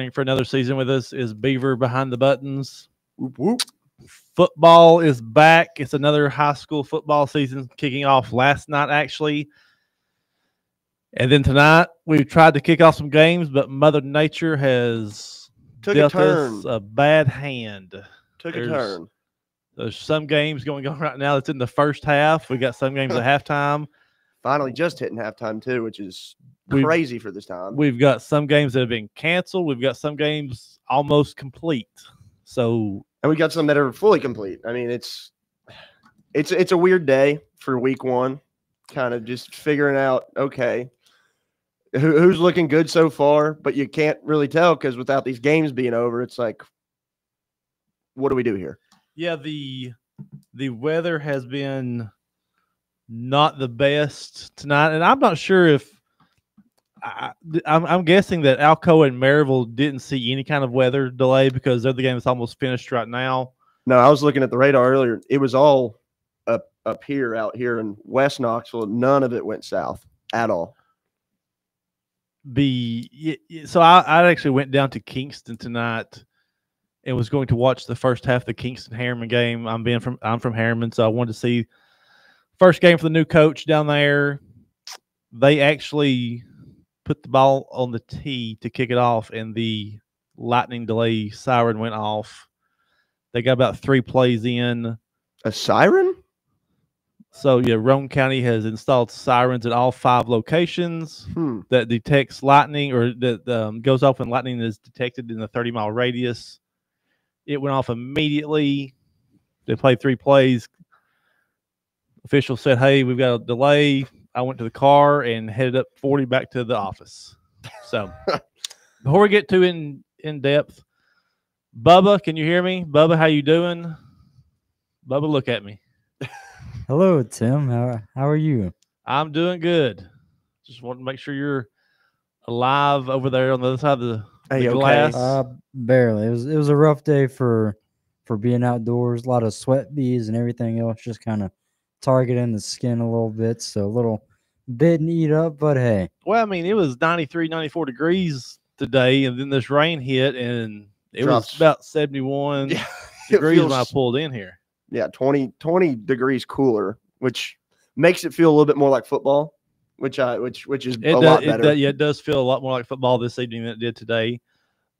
returning for another season with us is Beaver Behind the Buttons. Whoop, whoop. Football is back. It's another high school football season kicking off last night, actually. And then tonight, we've tried to kick off some games, but Mother Nature has dealt us a bad hand. Took a turn. There's some games going on right now that's in the first half. We got some games at halftime. Finally just hitting halftime, too, which is crazy for this time. We've got some games that have been canceled. We've got some games almost complete. And we got some that are fully complete. I mean, it's a weird day for week one, kind of just figuring out, okay, who's looking good so far, but you can't really tell because without these games being over, it's like, what do we do here? Yeah, the weather has been not the best tonight, and I'm not sure if I'm guessing that Alcoa and Maryville didn't see any kind of weather delay because they're the game that's almost finished right now. No, I was looking at the radar earlier. It was all up here, out here in West Knoxville. None of it went south at all. So I actually went down to Kingston tonight and was going to watch the first half of the Kingston Harriman game. I'm from Harriman, so I wanted to see first game for the new coach down there. They actually put the ball on the tee to kick it off, and the lightning delay siren went off. They got about 3 plays in. A siren? So, yeah, Roane County has installed sirens at all 5 locations that detects lightning, or that goes off when lightning is detected in a 30-mile radius. It went off immediately. They played 3 plays. Officials said, hey, we've got a delay. I went to the car and headed up 40 back to the office. So, before we get too in depth, Bubba, can you hear me? Bubba, how you doing? Bubba, look at me. Hello, Tim. How are you? I'm doing good. Just want to make sure you're alive over there on the other side of the glass. Barely. It was a rough day for being outdoors. A lot of sweat beads and everything else, just kind of targeting the skin a little bit. So a little bit and eat up, but hey. Well, I mean, it was 93, 94 degrees today, and then this rain hit, and it was about 71 degrees when I pulled in here. Yeah, 20 degrees cooler, which makes it feel a little bit more like football, which is a lot better. It does feel a lot more like football this evening than it did today.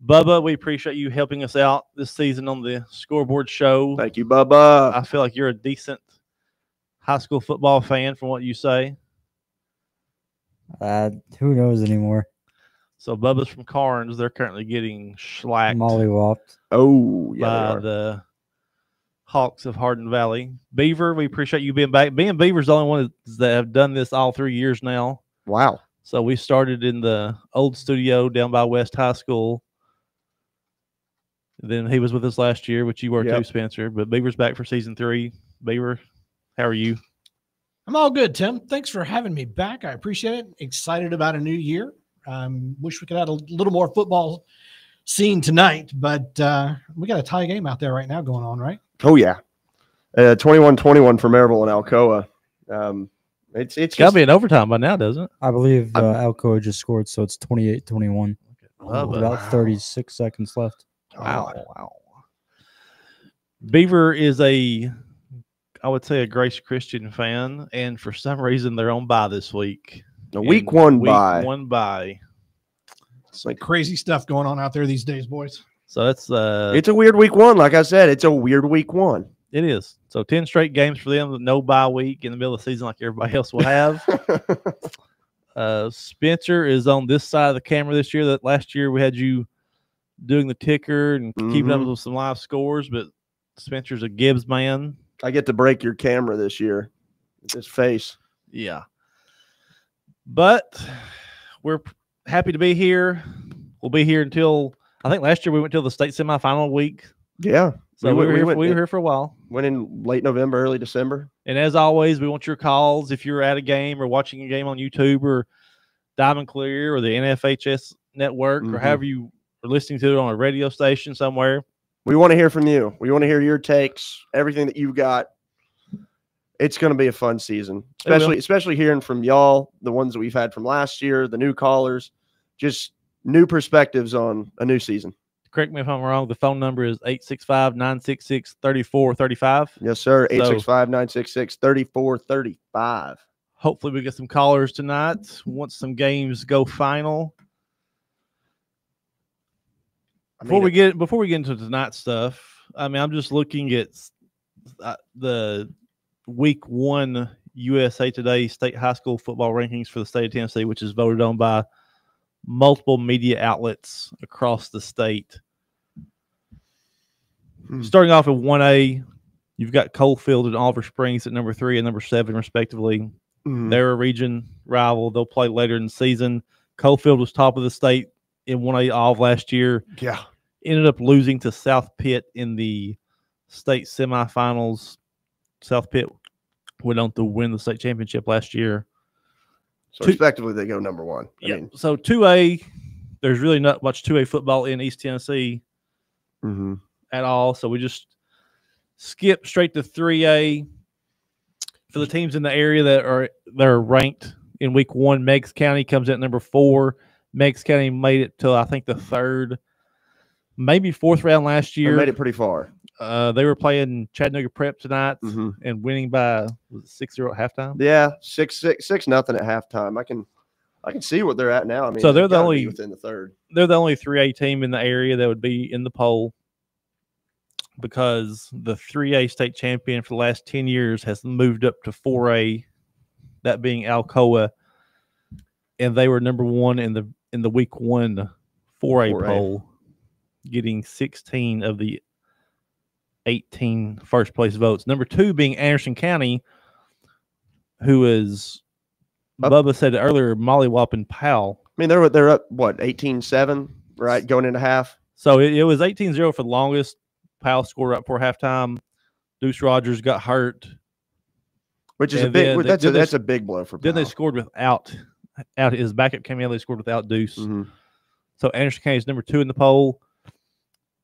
Bubba, we appreciate you helping us out this season on the Scoreboard Show. Thank you, Bubba. I feel like you're a decent high school football fan from what you say. Who knows anymore? So Bubba's from Carnes. They're currently getting shellacked. Mollywopped. Oh, yeah, by the Hawks of Hardin Valley. Beaver, we appreciate you being back. Me and Beaver's the only ones that have done this all 3 years now. Wow. So we started in the old studio down by West High School. Then he was with us last year, which you were too, Spencer. But Beaver's back for season 3. Beaver, how are you? I'm all good, Tim. Thanks for having me back. I appreciate it. Excited about a new year. Wish we could have a little more football scene tonight, but we got a tie game out there right now going on, right? Oh, yeah. 21-21 for Maryville and Alcoa. It's got to be an overtime by now, doesn't it? I believe Alcoa just scored, so it's 28-21. About 36 seconds left. Wow. Beaver is I would say a Grace Christian fan, and for some reason they're on bye this week. Week one bye. It's like crazy stuff going on out there these days, boys. So that's it's a weird week one. Like I said, it's a weird week one. It is. So 10 straight games for them, no bye week in the middle of the season like everybody else will have. Spencer is on this side of the camera this year. That last year we had you doing the ticker and keeping up with some live scores, but Spencer's a Gibbs man. I get to break your camera this year with his face. Yeah. But we're happy to be here. We'll be here until, I think last year we went till the state semifinal week. Yeah. So we were here for a while. Went in late November, early December. And as always, we want your calls if you're at a game or watching a game on YouTube or Diamond Clear or the NFHS network or however you are listening to it on a radio station somewhere. We want to hear from you. We want to hear your takes, everything that you've got. It's going to be a fun season, especially hearing from y'all, the ones that we've had from last year, the new callers. Just new perspectives on a new season. Correct me if I'm wrong. The phone number is 865-966-3435. Yes, sir. So- 865-966-3435. Hopefully we get some callers tonight once some games go final. Before we get into tonight's stuff, I mean, I'm just looking at the week 1 USA Today state high school football rankings for the state of Tennessee, which is voted on by multiple media outlets across the state. Starting off at 1A, you've got Coalfield and Oliver Springs at number 3 and number 7, respectively. They're a region rival. They'll play later in the season. Coalfield was top of the state in 1A Olive last year. Yeah. Ended up losing to South Pitt in the state semifinals. South Pitt went on to win the state championship last year. So respectively, they go number 1. I mean, so 2A, there's really not much 2A football in East Tennessee at all. So we just skip straight to 3A. For the teams in the area that are ranked in week 1, Meigs County comes at number 4. Meigs County made it to, I think, the 3rd, maybe 4th round last year. they made it pretty far. They were playing Chattanooga Prep tonight and winning by 6-0 at halftime. Yeah, 6-0 at halftime. I can see what they're at now. I mean, so they're the only within the 3rd. They're the only 3A team in the area that would be in the poll, because the 3A state champion for the last 10 years has moved up to 4A, that being Alcoa, and they were number 1 in the week 1 4A poll, getting 16 of the 18 first place votes. Number 2 being Anderson County, who is, Bubba said it earlier, mollywhopping Powell. I mean, they're up, what, 18-7, right, going into half? So it was 18-0 for the longest. Powell scored up for halftime. Deuce Rogers got hurt, which is that's a big blow for Powell. Then they scored without his backup came in. They scored without Deuce. So Anderson County is number 2 in the poll.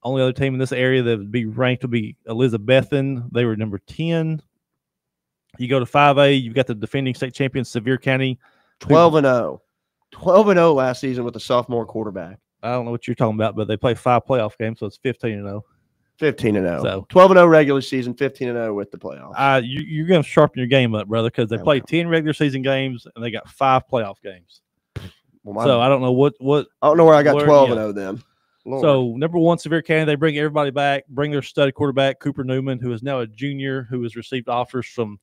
Only other team in this area that would be ranked would be Elizabethan. They were number 10. You go to 5A, you've got the defending state champion Sevier County, 12-0. 12-0 last season with a sophomore quarterback. I don't know what you're talking about, but they play 5 playoff games, so it's 15-0. 15-0. So 12-0 regular season, 15-0 with the playoffs. You're going to sharpen your game up, brother, because they played 10 regular season games and they got 5 playoff games. Well, so I don't know what. I don't know where I got 12-0 then. Lord. So number 1, Sevier County, they bring everybody back, bring their study quarterback Cooper Newman, who is now a junior, who has received offers from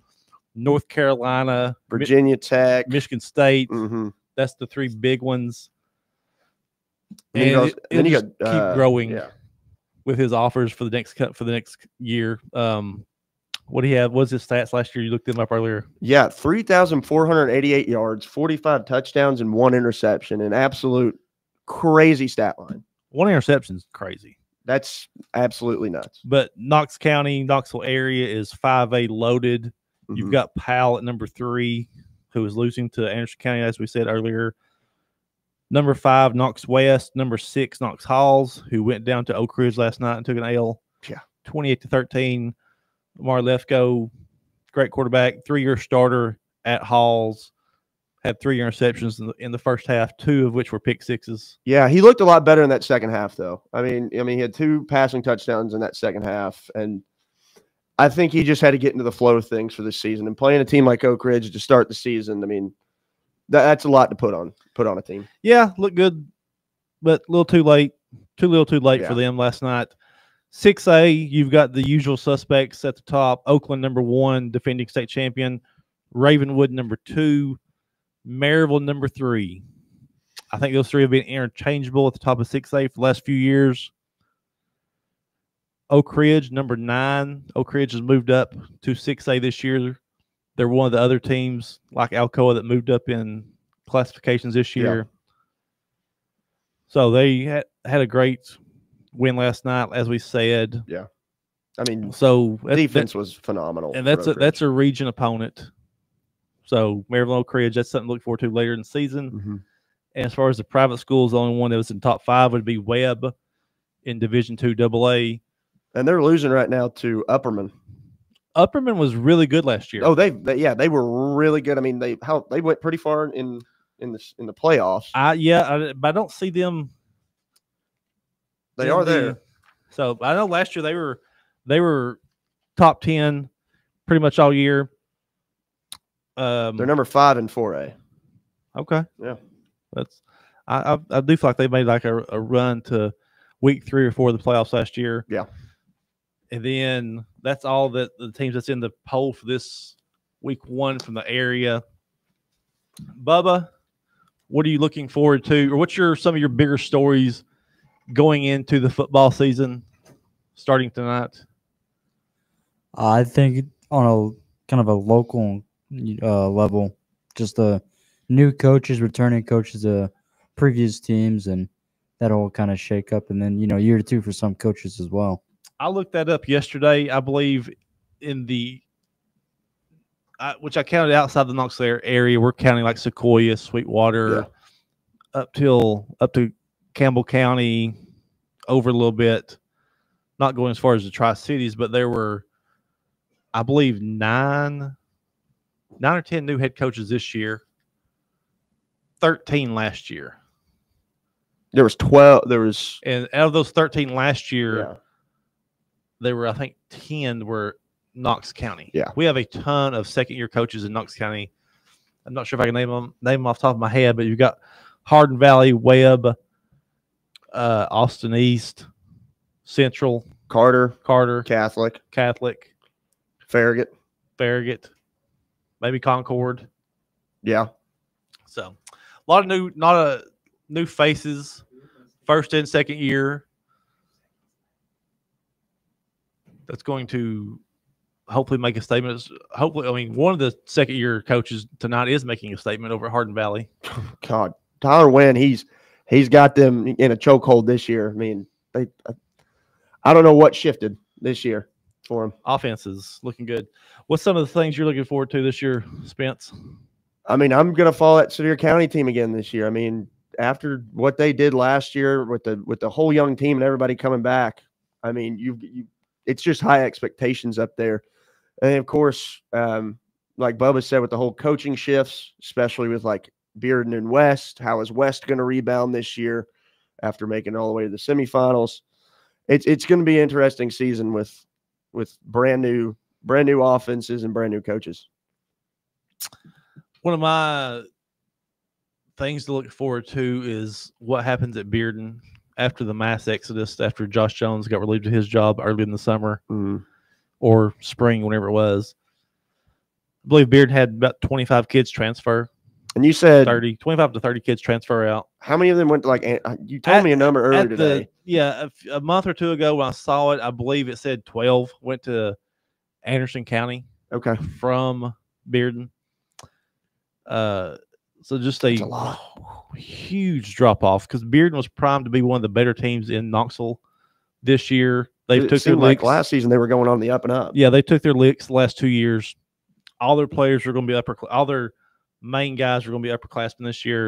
North Carolina, Virginia Tech, Michigan State. That's the 3 big ones. And then you keep growing. Yeah. With his offers for the next year. What do you have? What's his stats last year? You looked them up earlier. Yeah, 3,488 yards, 45 touchdowns, and 1 interception. An absolute crazy stat line. 1 interception is crazy. That's absolutely nuts. But Knox County, Knoxville area is 5A loaded. You've got Powell at number 3, who is losing to Anderson County, as we said earlier. Number 5, Knox West. Number 6, Knox Halls, who went down to Oak Ridge last night and took an L. Yeah. 28-13. Lamar Lefko, great quarterback, 3-year starter at Halls. Had 3 interceptions in the first half, 2 of which were pick sixes. Yeah, he looked a lot better in that second half, though. I mean, he had 2 passing touchdowns in that second half, and I think he just had to get into the flow of things for this season. And playing a team like Oak Ridge to start the season, I mean, that's a lot to put on a team. Yeah, looked good, but a little too late. Too late for them last night. 6A, you've got the usual suspects at the top. Oakland, number 1, defending state champion. Ravenwood, number 2. Maryville, number 3. I think those 3 have been interchangeable at the top of 6A for the last few years. Oak Ridge, number 9. Oak Ridge has moved up to 6A this year. They're one of the other teams like Alcoa that moved up in classifications this year. Yeah. So they had a great win last night, as we said. Yeah. I mean, so defense was phenomenal. And that's a region opponent. So Maryville, Oak Ridge, that's something to look forward to later in the season. And as far as the private schools, the only one that was in top 5 would be Webb in Division II AA. And they're losing right now to Upperman. Upperman was really good last year. Oh, they were really good. I mean, they went pretty far in the playoffs. But I don't see them They are there. So I know last year they were top 10 pretty much all year. They're number 5 in 4A. Okay. Yeah. That's I do feel like they made like a run to week 3 or 4 of the playoffs last year. Yeah. And then that's all that the teams that's in the poll for this week 1 from the area. Bubba, what are you looking forward to, or what's some of your bigger stories going into the football season starting tonight? I think on a kind of a local level, just the new coaches, returning coaches to previous teams, and that'll kind of shake up. And then, year 2 for some coaches as well. I looked that up yesterday. I believe in which I counted outside the Knoxville area. We're counting like Sequoia, Sweetwater, up to Campbell County, over a little bit. Not going as far as the Tri-Cities, but there were, I believe, 9 or 10 new head coaches this year. 13 last year. There was 12. There was, and out of those 13 last year, yeah. There were, I think, 10 were Knox County. Yeah, we have a ton of second-year coaches in Knox County. I'm not sure if I can name them off the top of my head, but you've got Hardin Valley, Webb, Austin East, Central, Carter, Catholic, Farragut, maybe Concord. Yeah. So a lot of new faces, first and second year. That's going to hopefully make a statement. Hopefully, I mean, one of the second-year coaches tonight is making a statement over at Hardin Valley. God, Tyler Wynn, he's got them in a chokehold this year. I mean, I don't know what shifted this year for him. Offense is looking good. What's some of the things you're looking forward to this year, Spence? I mean, I'm going to follow that Sevier County team again this year. I mean, after what they did last year with the whole young team and everybody coming back, I mean, it's just high expectations up there. And of course, like Bubba said, with the whole coaching shifts, especially with like Bearden and West, how is West going to rebound this year after making it all the way to the semifinals? It's going to be an interesting season with brand new offenses and brand new coaches. One of my things to look forward to is what happens at Bearden after the mass exodus, after Josh Jones got relieved of his job early in the summer or spring, whenever it was. I believe Bearden had about 25 kids transfer. And you said 25 to 30 kids transfer out. How many of them went you told me a number earlier today. A month or two ago when I saw it, I believe it said 12 went to Anderson County. Okay. From Bearden. So just a huge drop off because Bearden was primed to be one of the better teams in Knoxville this year. They took their licks. Like last season they were going on the up and up. Yeah, they took their licks the last 2 years. All their players are going to be all their main guys are going to be upperclassmen this year,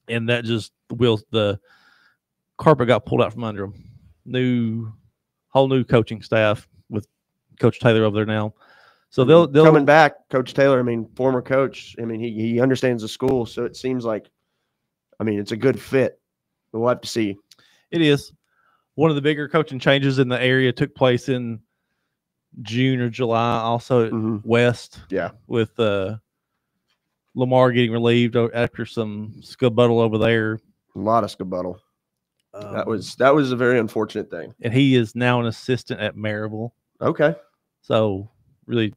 and that just the carpet got pulled out from under them. Whole new coaching staff with Coach Taylor over there now. So they'll coming back, Coach Taylor. I mean, former coach. I mean, he understands the school, so it seems like, I mean, it's a good fit. But we'll have to see. It is. One of the bigger coaching changes in the area took place in June or July. Also at West, with Lamar getting relieved after some scuttlebutt over there. A lot of scuttlebutt. That was a very unfortunate thing. And he is now an assistant at Maryville. Okay. So really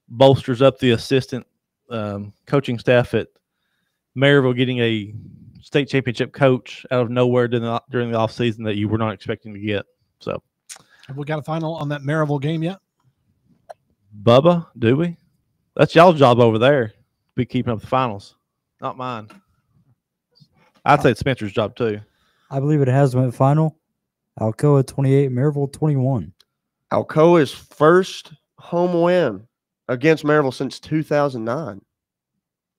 bolsters up the assistant coaching staff at Maryville, getting a state championship coach out of nowhere during the offseason that you were not expecting to get. So, have we got a final on that Maryville game yet? Bubba, do we? That's y'all's job over there. Be keeping up the finals, not mine. I'd say it's Spencer's job too. I believe it has went final. Alcoa 28, Maryville 21. Alcoa's first home win against Maryville since 2009.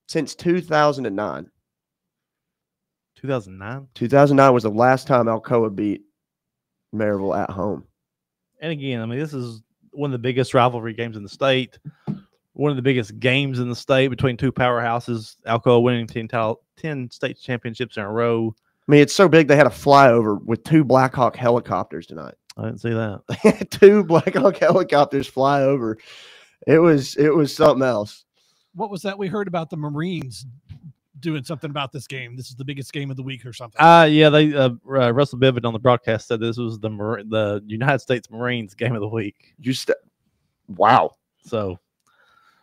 Since 2009. 2009? 2009 was the last time Alcoa beat Maryville at home. And again, I mean, this is one of the biggest rivalry games in the state. One of the biggest games in the state between two powerhouses. Alcoa winning 10 state championships in a row. I mean, it's so big they had a flyover with 2 Black Hawk helicopters tonight. I didn't see that. They had 2 Black Hawk helicopters fly over. It was something else. What was that we heard about the Marines doing something about this game? This is the biggest game of the week or something. Yeah, they Russell Bivett on the broadcast said this was the United States Marines game of the week. Wow. So,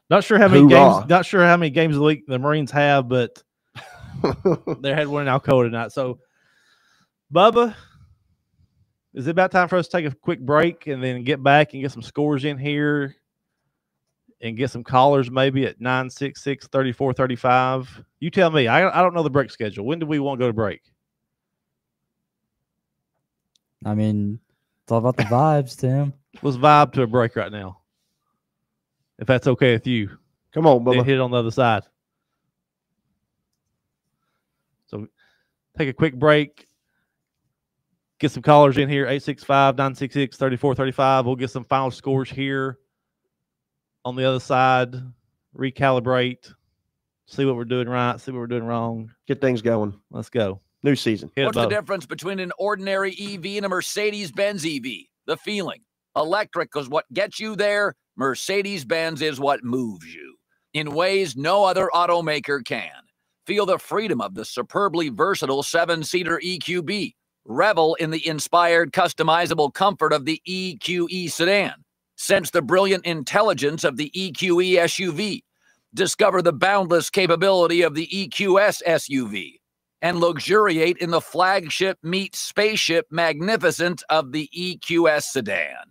not sure how many games. Not sure how many games of the week the Marines have, but they had one in Alcoa tonight. So, Bubba, is it about time for us to take a quick break and then get back and get some scores in here and get some callers maybe at 966-3435? You tell me. I don't know the break schedule. When do we want to go to break? I mean, it's all about the vibes, Tim. Let's vibe to a break right now, if that's okay with you. Come on, Bubba. Then hit it on the other side. So take a quick break. Get some callers in here, 865-966-3435. We'll get some final scores here on the other side, recalibrate, see what we're doing right, see what we're doing wrong. Get things going. Let's go. New season. What's the difference between an ordinary EV and a Mercedes-Benz EV? The feeling. Electric is what gets you there. Mercedes-Benz is what moves you in ways no other automaker can. Feel the freedom of the superbly versatile 7-seater EQB. Revel in the inspired, customizable comfort of the EQE sedan. Sense the brilliant intelligence of the EQE SUV. Discover the boundless capability of the EQS SUV. And luxuriate in the flagship meets spaceship magnificence of the EQS sedan.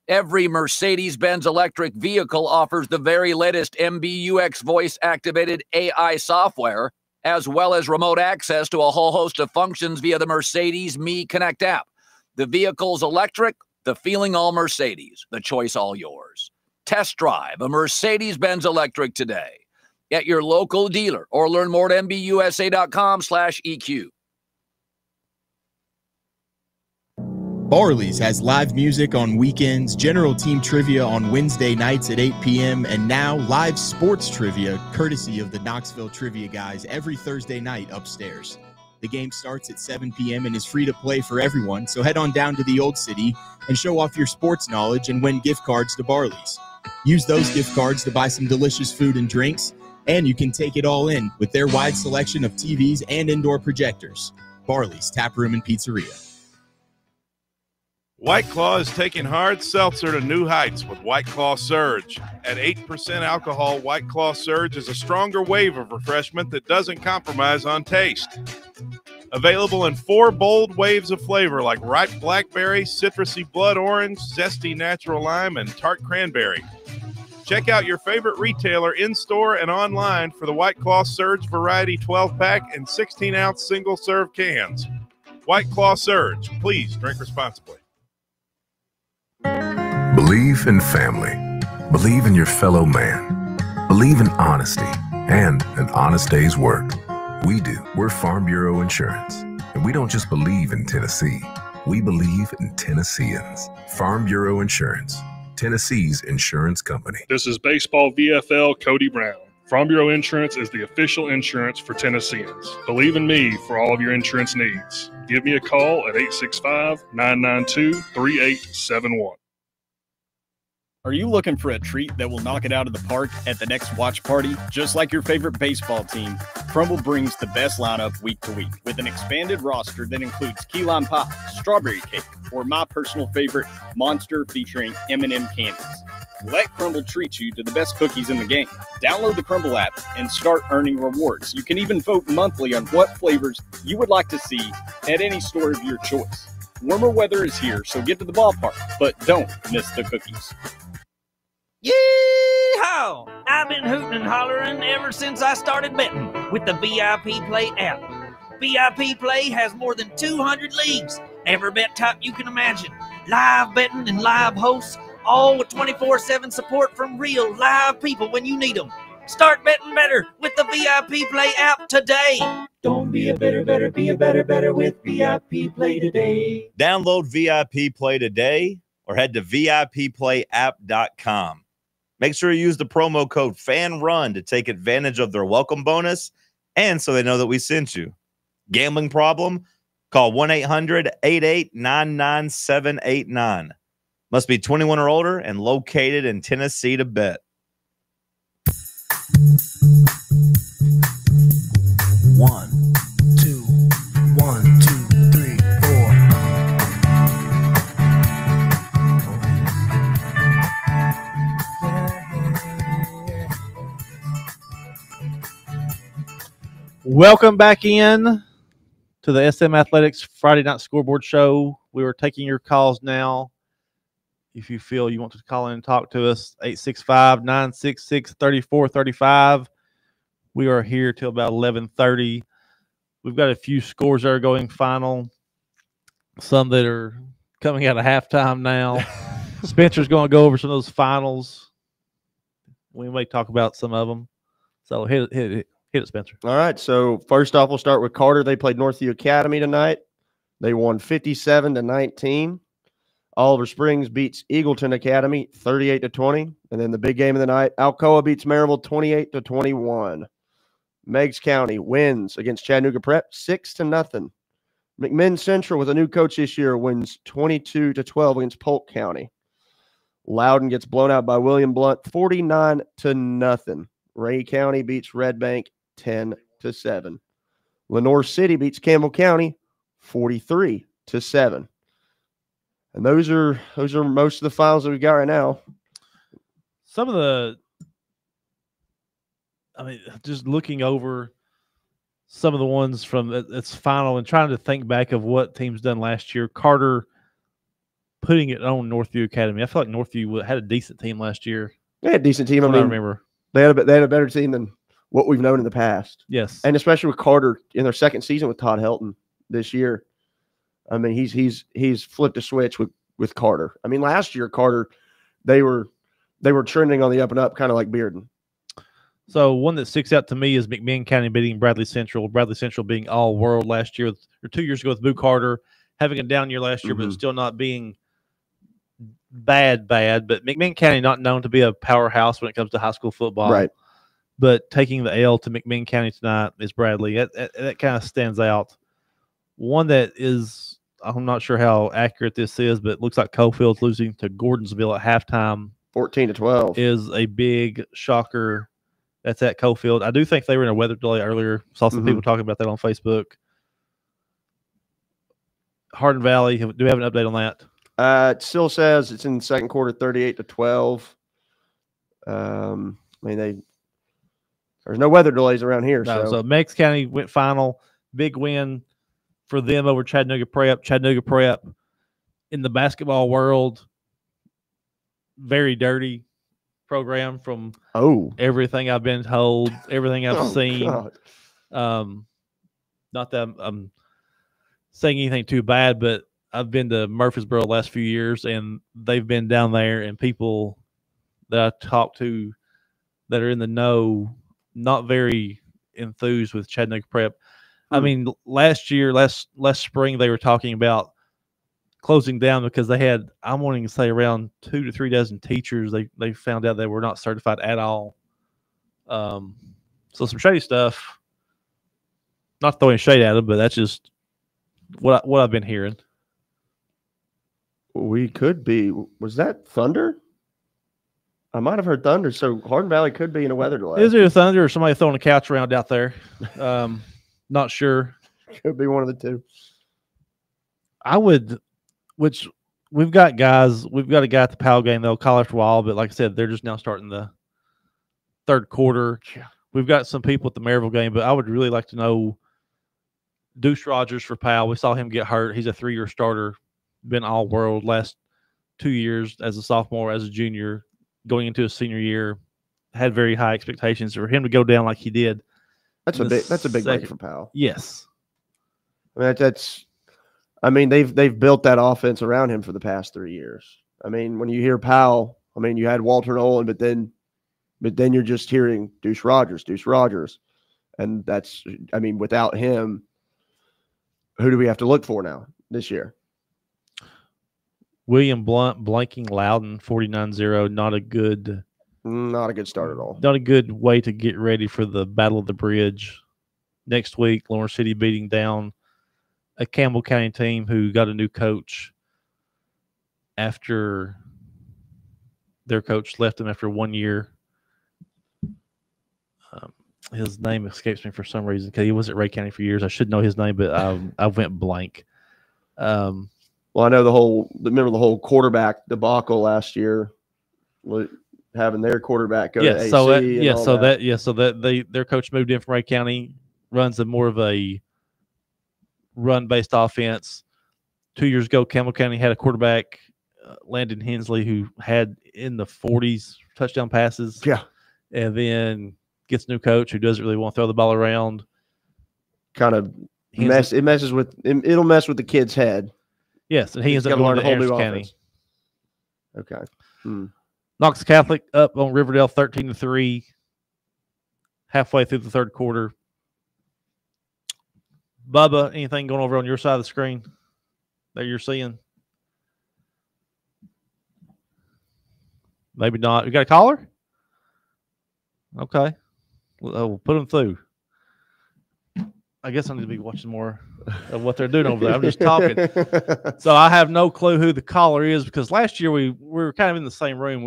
Every Mercedes-Benz electric vehicle offers the very latest MBUX voice-activated AI software, as well as remote access to a whole host of functions via the Mercedes Me Connect app. The vehicle's electric, the feeling all Mercedes, the choice all yours. Test drive a Mercedes-Benz electric today at your local dealer or learn more at mbusa.com/EQ. Barley's has live music on weekends, general team trivia on Wednesday nights at 8 p.m., and now live sports trivia courtesy of the Knoxville Trivia Guys every Thursday night upstairs. The game starts at 7 p.m. and is free to play for everyone, so head on down to the Old City and show off your sports knowledge and win gift cards to Barley's. Use those gift cards to buy some delicious food and drinks, and you can take it all in with their wide selection of TVs and indoor projectors. Barley's Tap Room and Pizzeria. White Claw is taking hard seltzer to new heights with White Claw Surge. At 8% alcohol, White Claw Surge is a stronger wave of refreshment that doesn't compromise on taste. Available in 4 bold waves of flavor like ripe blackberry, citrusy blood orange, zesty natural lime, and tart cranberry. Check out your favorite retailer in-store and online for the White Claw Surge Variety 12-pack and 16-ounce single-serve cans. White Claw Surge. Please drink responsibly. Believe in family. Believe in your fellow man. Believe in honesty and an honest day's work. We do. We're Farm Bureau Insurance. And we don't just believe in Tennessee. We believe in Tennesseans. Farm Bureau Insurance. Tennessee's insurance company. This is Baseball VFL Cody Brown. Farm Bureau Insurance is the official insurance for Tennesseans. Believe in me for all of your insurance needs. Give me a call at 865-992-3871. Are you looking for a treat that will knock it out of the park at the next watch party? Just like your favorite baseball team, Crumble brings the best lineup week to week with an expanded roster that includes key lime pie, strawberry cake, or my personal favorite, Monster featuring M&M candies. Let Crumble treat you to the best cookies in the game. Download the Crumble app and start earning rewards. You can even vote monthly on what flavors you would like to see at any store of your choice. Warmer weather is here, so get to the ballpark, but don't miss the cookies. Yee-haw! I've been hooting and hollering ever since I started betting with the VIP Play app. VIP Play has more than 200 leagues, every bet type you can imagine, live betting and live hosts, all with 24/7 support from real live people when you need them. Start betting better with the VIP Play app today. Don't be a better, be a better with VIP Play today. Download VIP Play today or head to VIPPlayApp.com. Make sure you use the promo code FANRUN to take advantage of their welcome bonus and so they know that we sent you. Gambling problem? Call 1-800-8899-9789. Must be 21 or older and located in Tennessee to bet. One, two, 1, 2, 3, 4. Welcome back in to the SM Athletics Friday Night Scoreboard Show. We are taking your calls now. If you feel you want to call in and talk to us, 865-966-3435. We are here till about 11:30. We've got a few scores that are going final, some that are coming out of halftime now. Spencer's going to go over some of those finals. We may talk about some of them. So hit it, Spencer. All right. So first off, we'll start with Carter. They played Northview Academy tonight. They won 57-19. Oliver Springs beats Eagleton Academy 38-20. And then the big game of the night, Alcoa beats Maryville 28-21. Meigs County wins against Chattanooga Prep 6-0. McMinn Central with a new coach this year wins 22-12 against Polk County. Loudon gets blown out by William Blunt 49-0. Ray County beats Red Bank 10-7. Lenoir City beats Campbell County 43-7. And those are most of the finals that we've got right now. Some of the, just looking over some of the ones from its final and trying to think back of what teams done last year. Carter putting it on Northview Academy. I feel like Northview had a decent team last year. They had a decent team. I remember they had a better team than what we've known in the past. Yes, and especially with Carter in their second season with Todd Helton this year. I mean, he's flipped a switch with Carter. I mean, last year Carter, they were trending on the up and up, kind of like Bearden. So one that sticks out to me is McMinn County beating Bradley Central. Bradley Central being all world last year, or 2 years ago with Boo Carter, having a down year last year, but still not being bad. But McMinn County not known to be a powerhouse when it comes to high school football. Right. But taking the L to McMinn County tonight is Bradley. That kind of stands out. One that is, I'm not sure how accurate this is, but it looks like Coalfield's losing to Gordonsville at halftime. 14-12 is a big shocker. That's at Coalfield. I do think they were in a weather delay earlier. Saw some people talking about that on Facebook. Hardin Valley, do we have an update on that? It still says it's in the second quarter, 38-12. I mean, there's no weather delays around here. No, so Meigs County went final. Big win for them over Chattanooga Prep. Chattanooga Prep in the basketball world, very dirty program from everything I've been told, everything I've seen. Not that I'm saying anything too bad, but I've been to Murfreesboro the last few years, and they've been down there, and people that I talk to that are in the know, not very enthused with Chattanooga Prep. I mean, last spring, they were talking about closing down because they had, I'm wanting to say, around 2 to 3 dozen teachers. They found out they were not certified at all. So some shady stuff. Not throwing shade at them, but that's just what I've been hearing. We could be. Was that thunder? I might have heard thunder. So Hardin Valley could be in a weather delay. Is it a thunder or somebody throwing a couch around out there? Not sure. Could be one of the two. Which we've got guys. We've got a guy at the Powell game. They'll call after a while, but like I said, they're just now starting the third quarter. Yeah. We've got some people at the Maryville game, but I would really like to know Deuce Rogers for Powell. We saw him get hurt. He's a 3-year starter, been all world last 2 years as a sophomore, as a junior, going into his senior year. Had very high expectations for him to go down like he did. That's a big break for Powell. Yes. I mean, they've built that offense around him for the past 3 years. I mean, when you hear Powell, I mean, you had Walter Nolan, but then you're just hearing Deuce Rogers. And that's, I mean, without him, who do we have to look for now this year? William Blunt blanking Loudon 49-0. Not a good start at all. Not a good way to get ready for the Battle of the Bridge next week. Lawrence City beating down a Campbell County team who got a new coach after their coach left them after 1 year. His name escapes me for some reason because he was at Ray County for years. I should know his name, but I went blank. Well, I know remember the whole quarterback debacle last year, having their quarterback go to AC. So their coach moved in from Ray County, runs more of a run-based offense. 2 years ago, Campbell County had a quarterback, Landon Hensley, who had in the 40s touchdown passes. Yeah, and then gets a new coach who doesn't really want to throw the ball around. Kind of it'll mess with the kid's head. Yes, and he ends up going to Harris County. Okay. Knox Catholic up on Riverdale 13-3, halfway through the third quarter. Bubba, anything going over on your side of the screen that you're seeing? Maybe not. You got a caller? Okay. We'll put them through. I guess I need to be watching more of what they're doing over there. I'm just talking. So I have no clue who the caller is because last year we were kind of in the same room.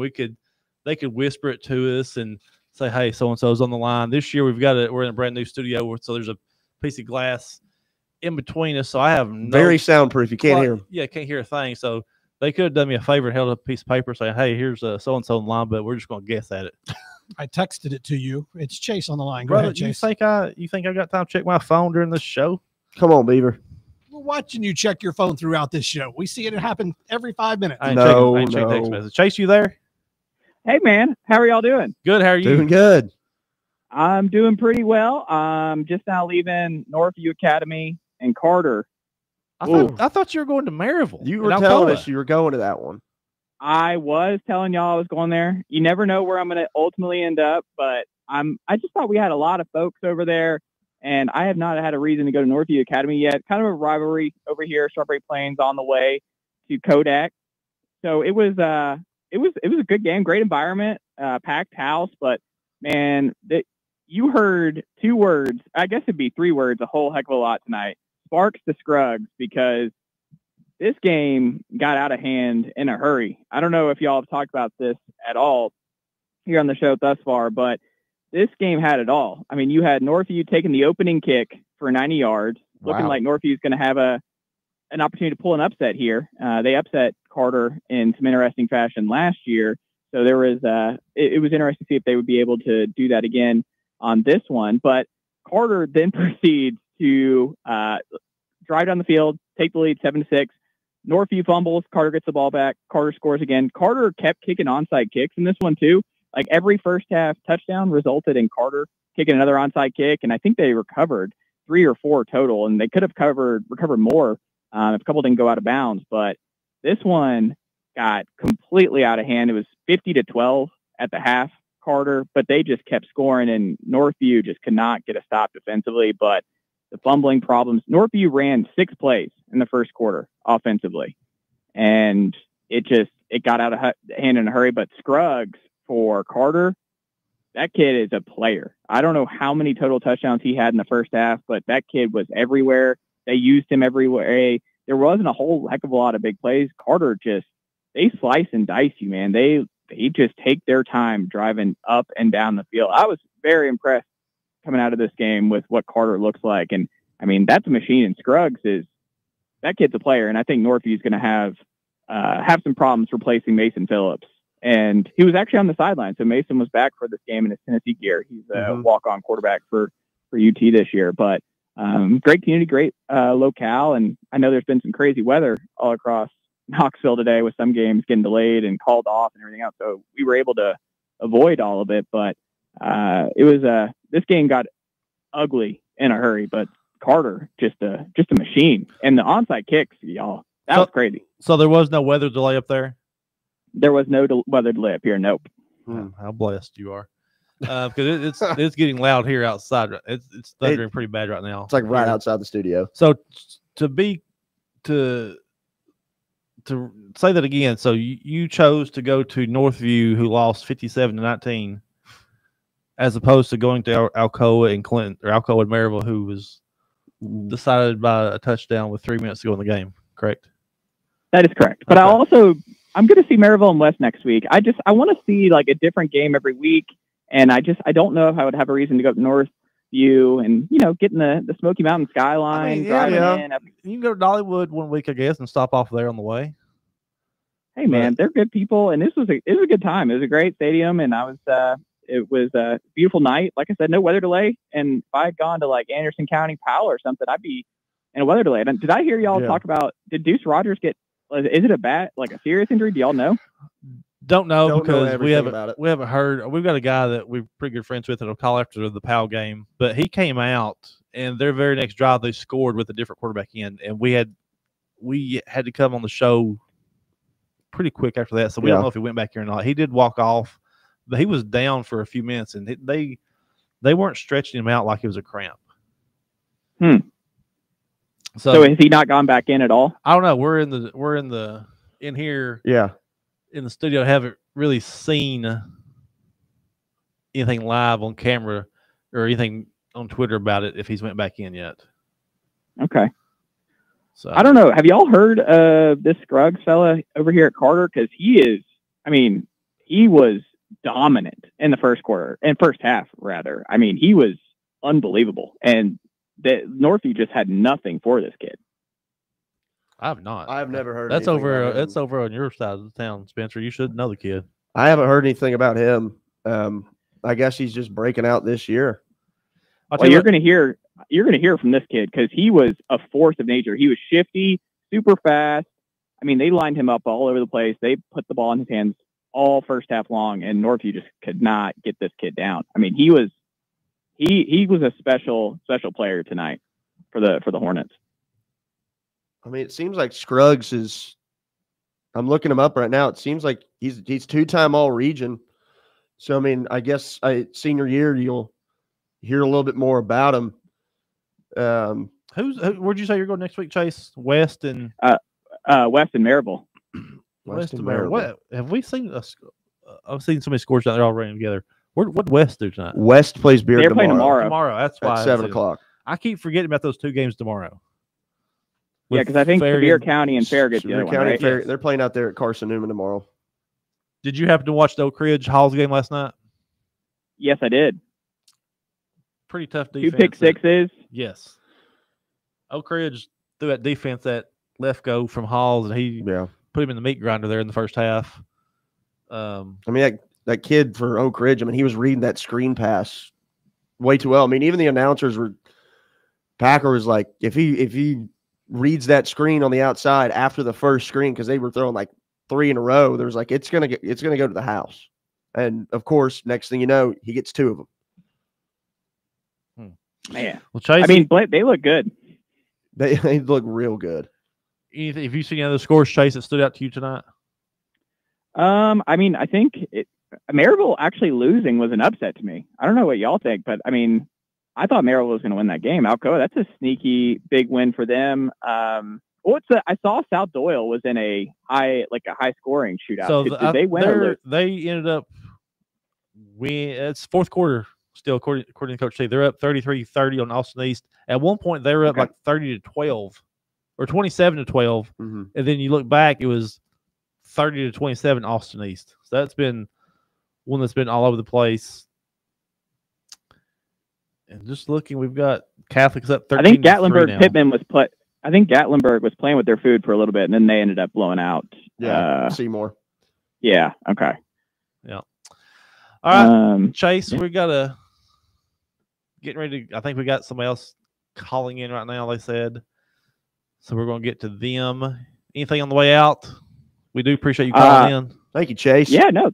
They could whisper it to us and say, hey, so-and-so's on the line. This year we're in a brand new studio, so there's a piece of glass in between us. So I have very soundproof. You can't hear them. Yeah, can't hear a thing. So they could have done me a favor and held up a piece of paper saying, hey, here's so-and-so on the line, but we're just going to guess at it. I texted it to you. It's Chase on the line. Go Brother, ahead, Chase. You think I've got time to check my phone during this show? Come on, Beaver. We're watching you check your phone throughout this show. We see it happen every 5 minutes. I ain't checking text message. Chase, you there? Hey, man. How are y'all doing? Good. How are you? Doing good. I'm doing pretty well. I'm just now leaving Northview Academy and Carter. I thought you were going to Maryville. You were telling us you were going to that one. I was telling y'all I was going there. You never know where I'm going to ultimately end up, but I just thought we had a lot of folks over there, and I have not had a reason to go to Northview Academy yet. Kind of a rivalry over here. Strawberry Plains on the way to Kodak. So it was a good game, great environment, packed house, but man, you heard 2 words. I guess it'd be 3 words, a whole heck of a lot tonight. Sparks to Scruggs, because this game got out of hand in a hurry. I don't know if y'all have talked about this at all here on the show thus far, but this game had it all. I mean, you had Northview taking the opening kick for 90 yards, looking like Northview's going to have an opportunity to pull an upset here. They upset Carter in some interesting fashion last year, so there was it was interesting to see if they would be able to do that again on this one. But Carter then proceeds to drive down the field, take the lead 7-6. Northview fumbles. Carter gets the ball back. Carter scores again. Carter kept kicking onside kicks in this one too. Like every first half touchdown resulted in Carter kicking another onside kick, and I think they recovered 3 or 4 total, and they could have recovered more if a couple didn't go out of bounds. But this one got completely out of hand. It was 50-12 at the half, Carter, but they just kept scoring, and Northview just could not get a stop defensively. But the fumbling problems, Northview ran 6 plays in the first quarter offensively, and it got out of hand in a hurry. But Scruggs for Carter, that kid is a player. I don't know how many total touchdowns he had in the first half, but that kid was everywhere. They used him everywhere. There wasn't a whole heck of a lot of big plays. Carter they slice and dice you, man. They just take their time driving up and down the field. I was very impressed coming out of this game with what Carter looks like. And I mean, that's a machine, and Scruggs that kid's a player. And I think Northview's going to have some problems replacing Mason Phillips. And he was actually on the sideline. So Mason was back for this game in his Tennessee gear. He's a walk-on quarterback for UT this year, but great community, great locale. And I know there's been some crazy weather all across Knoxville today with some games getting delayed and called off and everything else. So we were able to avoid all of it, but it was this game got ugly in a hurry, but Carter just a machine. And the onside kicks, y'all, that was crazy. So there was no weather delay up there? There was no weather delay up here. Nope. How blessed you are. Because it's getting loud here outside. It's thundering pretty bad right now. It's like right outside the studio. So to say that again, so you chose to go to Northview, who lost 57-19, as opposed to going to Alcoa and Clinton, or Alcoa and Maryville, who was decided by a touchdown with 3 minutes to go in the game. Correct. That is correct. But I'm going to see Maryville and West next week. I want to see like a different game every week, and I don't know if I would have a reason to go up Northview and getting the Smoky Mountain skyline. Driving in. You can go to Dollywood one week, I guess, and stop off there on the way. Hey man, they're good people, and it was a good time. It was a great stadium, and it was a beautiful night. Like I said, no weather delay. And if I had gone to like Anderson County, Powell or something, I'd be in a weather delay. And did I hear y'all talk about? Did Deuce Rogers get? Is it a serious injury? Do y'all know? Don't know because we haven't heard. We've got a guy that we're pretty good friends with that'll call after the Powell game, but he came out and their very next drive they scored with a different quarterback in, and we had to come on the show pretty quick after that, so we don't know if he went back here or not. He did walk off, but he was down for a few minutes, and they weren't stretching him out like it was a cramp. So has he not gone back in at all? I don't know. We're in here. Yeah. In the studio, haven't really seen anything live on camera or anything on Twitter about it if he's went back in yet. Okay. So I don't know. Have y'all heard of this Scruggs fella over here at Carter? Because he was dominant in the first half, rather. I mean, he was unbelievable. And Northview just had nothing for this kid. I have not. I've never heard. That's over. That's over on your side of the town, Spencer. You should know the kid. I haven't heard anything about him. I guess he's just breaking out this year. Well, you're going to hear from this kid because he was a force of nature. He was shifty, super fast. I mean, they lined him up all over the place. They put the ball in his hands all first half long, and Northview just could not get this kid down. I mean, he was a special player tonight for the Hornets. I mean, it seems like Scruggs is. I'm looking him up right now. It seems like he's 2-time All-Region. So I mean, I guess senior year you'll hear a little bit more about him. Where'd you say you're going next week, Chase? West and Maryville. West and Maryville. What have we seen? I've seen so many scores down there all running together. What West do tonight? West plays Beard They're playing tomorrow. Tomorrow. That's why at 7 o'clock. I keep forgetting about those two games tomorrow. Yeah, because I think Sevier County and Farragut the other one, right? They're playing out there at Carson Newman tomorrow. Did you happen to watch the Oak Ridge Halls game last night? Yes, I did. Pretty tough defense. 2 pick sixes. Yes. Oak Ridge threw that defense that left go from Halls, and he put him in the meat grinder there in the first half. I mean, that kid for Oak Ridge, I mean, he was reading that screen pass way too well. I mean, even the announcers Packer was like, if he reads that screen on the outside after the first screen, because they were throwing like 3 in a row, there was like, it's gonna go to the house. And of course, next thing you know, he gets 2 of them. Man, well, Chase, I mean, they look good. They look real good. Have you seen any other scores, Chase, that stood out to you tonight? I mean, I think Maryville actually losing was an upset to me. I don't know what y'all think, but I mean, I thought Maryville was going to win that game. Alcoa, that's a sneaky big win for them. I saw South Doyle was in a high scoring shootout. So did they win or lose? They ended up it's fourth quarter still, according to Coach T. They're up 33-30 on Austin East. At one point, they were up like 30-12 or 27-12. Mm-hmm. And then you look back, it was 30-27 Austin East. So that's been one that's been all over the place. And just looking, we've got Catholics up 13. I think Gatlinburg Pittman was playing with their food for a little bit, and then they ended up blowing out. Yeah, Seymour. Yeah. Okay. Yeah. All right, Chase, we got getting ready to. I think we got somebody else calling in right now. They said, so we're going to get to them. Anything on the way out? We do appreciate you calling in. Thank you, Chase. Yeah. No.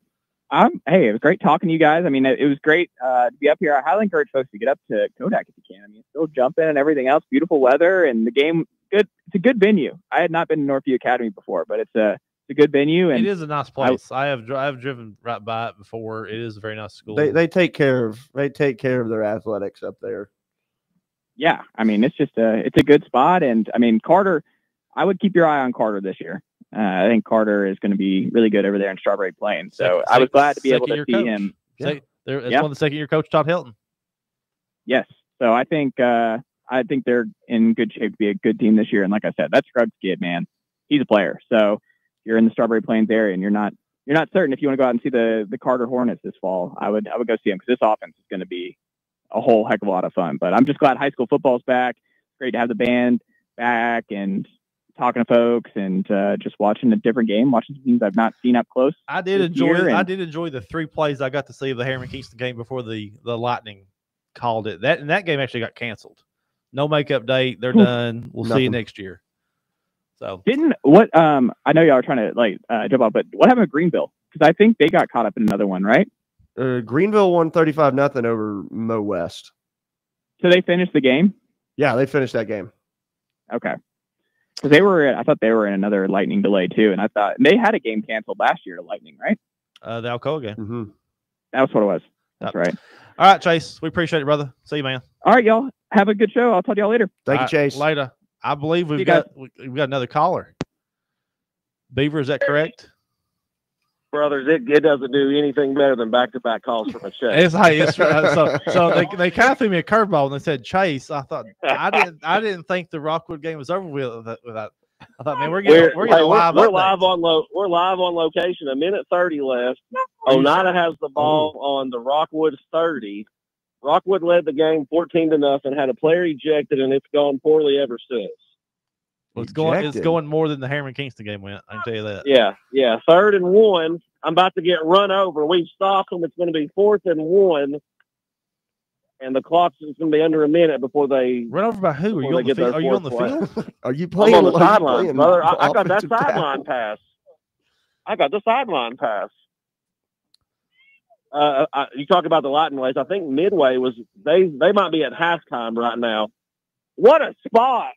Hey, it was great talking to you guys. I mean, it was great to be up here. I highly encourage folks to get up to Kodak if you can. I mean, still jumping and everything else. Beautiful weather and the game. Good. It's a good venue. I had not been to Northview Academy before, but it's a good venue. And it is a nice place. I've driven right by it before. It is a very nice school. They take care of their athletics up there. Yeah, I mean, it's a good spot, and I mean, Carter. I would keep your eye on Carter this year. I think Carter is going to be really good over there in Strawberry Plain. So I was glad to be able to see him. It's one of the second-year coach, Todd Hilton. Yes. So I think I think they're in good shape to be a good team this year. And like I said, that Scruggs kid, man, he's a player. So if you're in the Strawberry Plains area and you're not certain if you want to go out and see the Carter Hornets this fall, I would go see them, because this offense is going to be a whole heck of a lot of fun. But I'm just glad high school football's back. It's great to have the band back and talking to folks and just watching a different game, watching some teams I've not seen up close. I did enjoy the 3 plays I got to see of the Harriman Kingston game before the Lightning called it. That game actually got canceled. No makeup date. They're done. We'll see you next year. So I know y'all are trying to jump off, but what happened with Greenville? Because I think they got caught up in another one, right? Greenville won 35-0 over Mo West. So they finished the game? Yeah, they finished that game. Okay. Because I thought they were in another Lightning delay too, and I thought they had a game canceled last year to Lightning, right? The Alcoa game. Mm-hmm. That was what it was. That's right. All right, Chase. We appreciate it, brother. See you, man. All right, y'all. Have a good show. I'll talk to y'all later. Thank you, Chase. Later. I believe we've got another caller. Beaver, is that correct? Brothers, it doesn't do anything better than back-to-back calls from a Chase. So they kind of threw me a curveball and they said Chase. I thought I didn't think the Rockwood game was over with that. I thought, man, we're live on location. A minute 30 left. Oneida has the ball on the Rockwood 30. Rockwood led the game 14-0, had a player ejected, and it's gone poorly ever since. Well, it's going more than the Harriman Kingston game went. I can tell you that. Yeah. 3rd and 1. I'm about to get run over. We've stopped them. It's going to be 4th and 1, and the clock's going to be under a minute before they run over by who? Are you on the field? Are you on the field? Are you playing on the sideline, brother? I got that sideline pass. You talk about the Lightning Lace. I think Midway they might be at halftime right now. What a spot!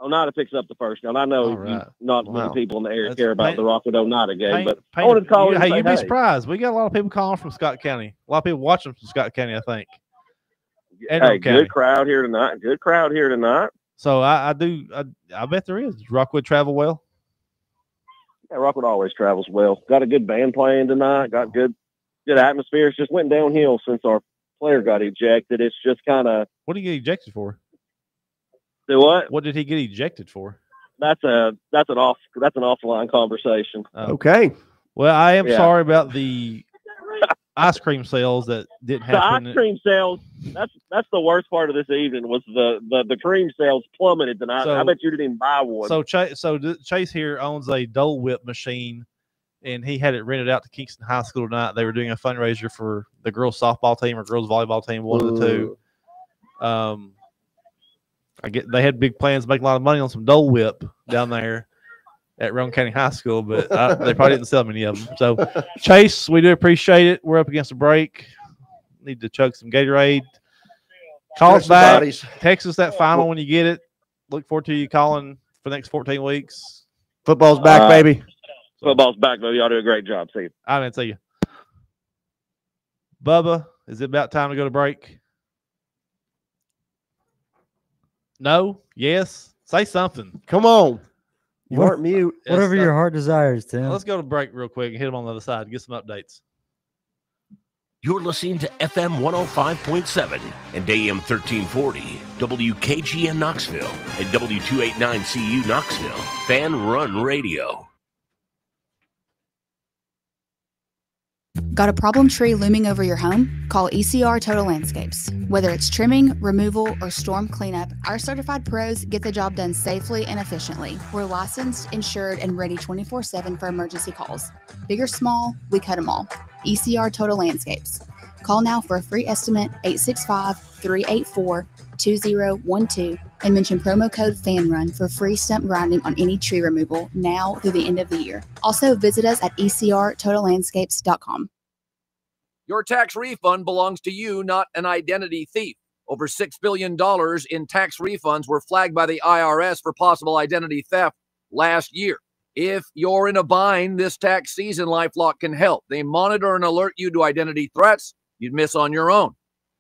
Oneida picks up the first down. I know not many people in the area care about the Rockwood Oneida game, but I wanted to call Hey, you'd be surprised. We got a lot of people calling from Scott County. A lot of people watching from Scott County, I think. Good crowd here tonight. So I bet there is. Does Rockwood travel well? Yeah, Rockwood always travels well. Got a good band playing tonight. Got good atmosphere. It's just went downhill since our player got ejected. It's just kind of. What did he get ejected for? Do what? What did he get ejected for? That's an offline conversation. Okay. Well, I am sorry about the ice cream sales that didn't happen. The ice cream sales. That's the worst part of this evening was the cream sales plummeted tonight. I bet you didn't even buy one. So Chase here owns a Dole Whip machine, and he had it rented out to Kingston High School tonight. They were doing a fundraiser for the girls softball team or girls volleyball team, one of the two. They had big plans to make a lot of money on some Dole Whip down there at Roane County High School, but they probably didn't sell many of them. So, Chase, we do appreciate it. We're up against a break. Need to chug some Gatorade. Call us back. Text us that final when you get it. Look forward to you calling for the next 14 weeks. Football's back, baby. Football's back, baby. Y'all do a great job. See you. I mean, see you. Bubba, is it about time to go to break? No? Yes? Say something. Come on. You aren't mute. Whatever your heart desires, Tim. Let's go to break real quick and hit them on the other side. Get some updates. You're listening to FM 105.7 and AM 1340, WKGN Knoxville, and W289CU Knoxville, Fan Run Radio. Got a problem tree looming over your home? Call ECR Total Landscapes. Whether it's trimming, removal, or storm cleanup, our certified pros get the job done safely and efficiently. We're licensed, insured, and ready 24/7 for emergency calls. Big or small, we cut them all. ECR Total Landscapes. Call now for a free estimate, 865-384-2012, and mention promo code FANRUN for free stump grinding on any tree removal now through the end of the year. Also, visit us at ecrtotallandscapes.com. Your tax refund belongs to you, not an identity thief. Over $6 billion in tax refunds were flagged by the IRS for possible identity theft last year. If you're in a bind this tax season, LifeLock can help. They monitor and alert you to identity threats you'd miss on your own,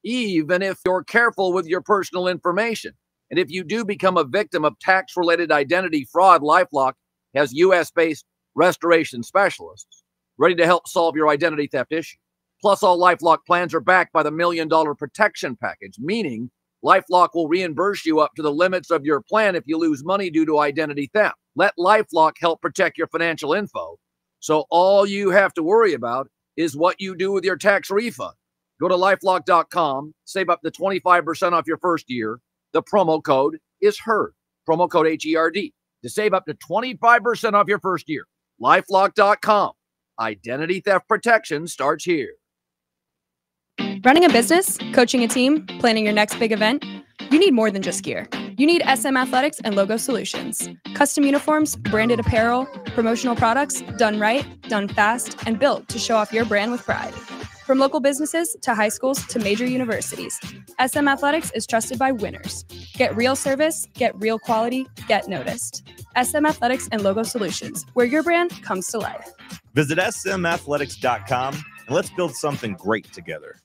even if you're careful with your personal information. And if you do become a victim of tax-related identity fraud, LifeLock has U.S.-based restoration specialists ready to help solve your identity theft issue. Plus, all LifeLock plans are backed by the $1 Million Protection Package, meaning LifeLock will reimburse you up to the limits of your plan if you lose money due to identity theft. Let LifeLock help protect your financial info, so all you have to worry about is what you do with your tax refund. Go to LifeLock.com, save up to 25% off your first year. The promo code is HERD, promo code HERD, to save up to 25% off your first year. LifeLock.com. Identity theft protection starts here. Running a business, coaching a team, planning your next big event, you need more than just gear. You need SM Athletics and Logo Solutions. Custom uniforms, branded apparel, promotional products, done right, done fast, and built to show off your brand with pride. From local businesses to high schools to major universities, SM Athletics is trusted by winners. Get real service, get real quality, get noticed. SM Athletics and Logo Solutions, where your brand comes to life. Visit smathletics.com and let's build something great together.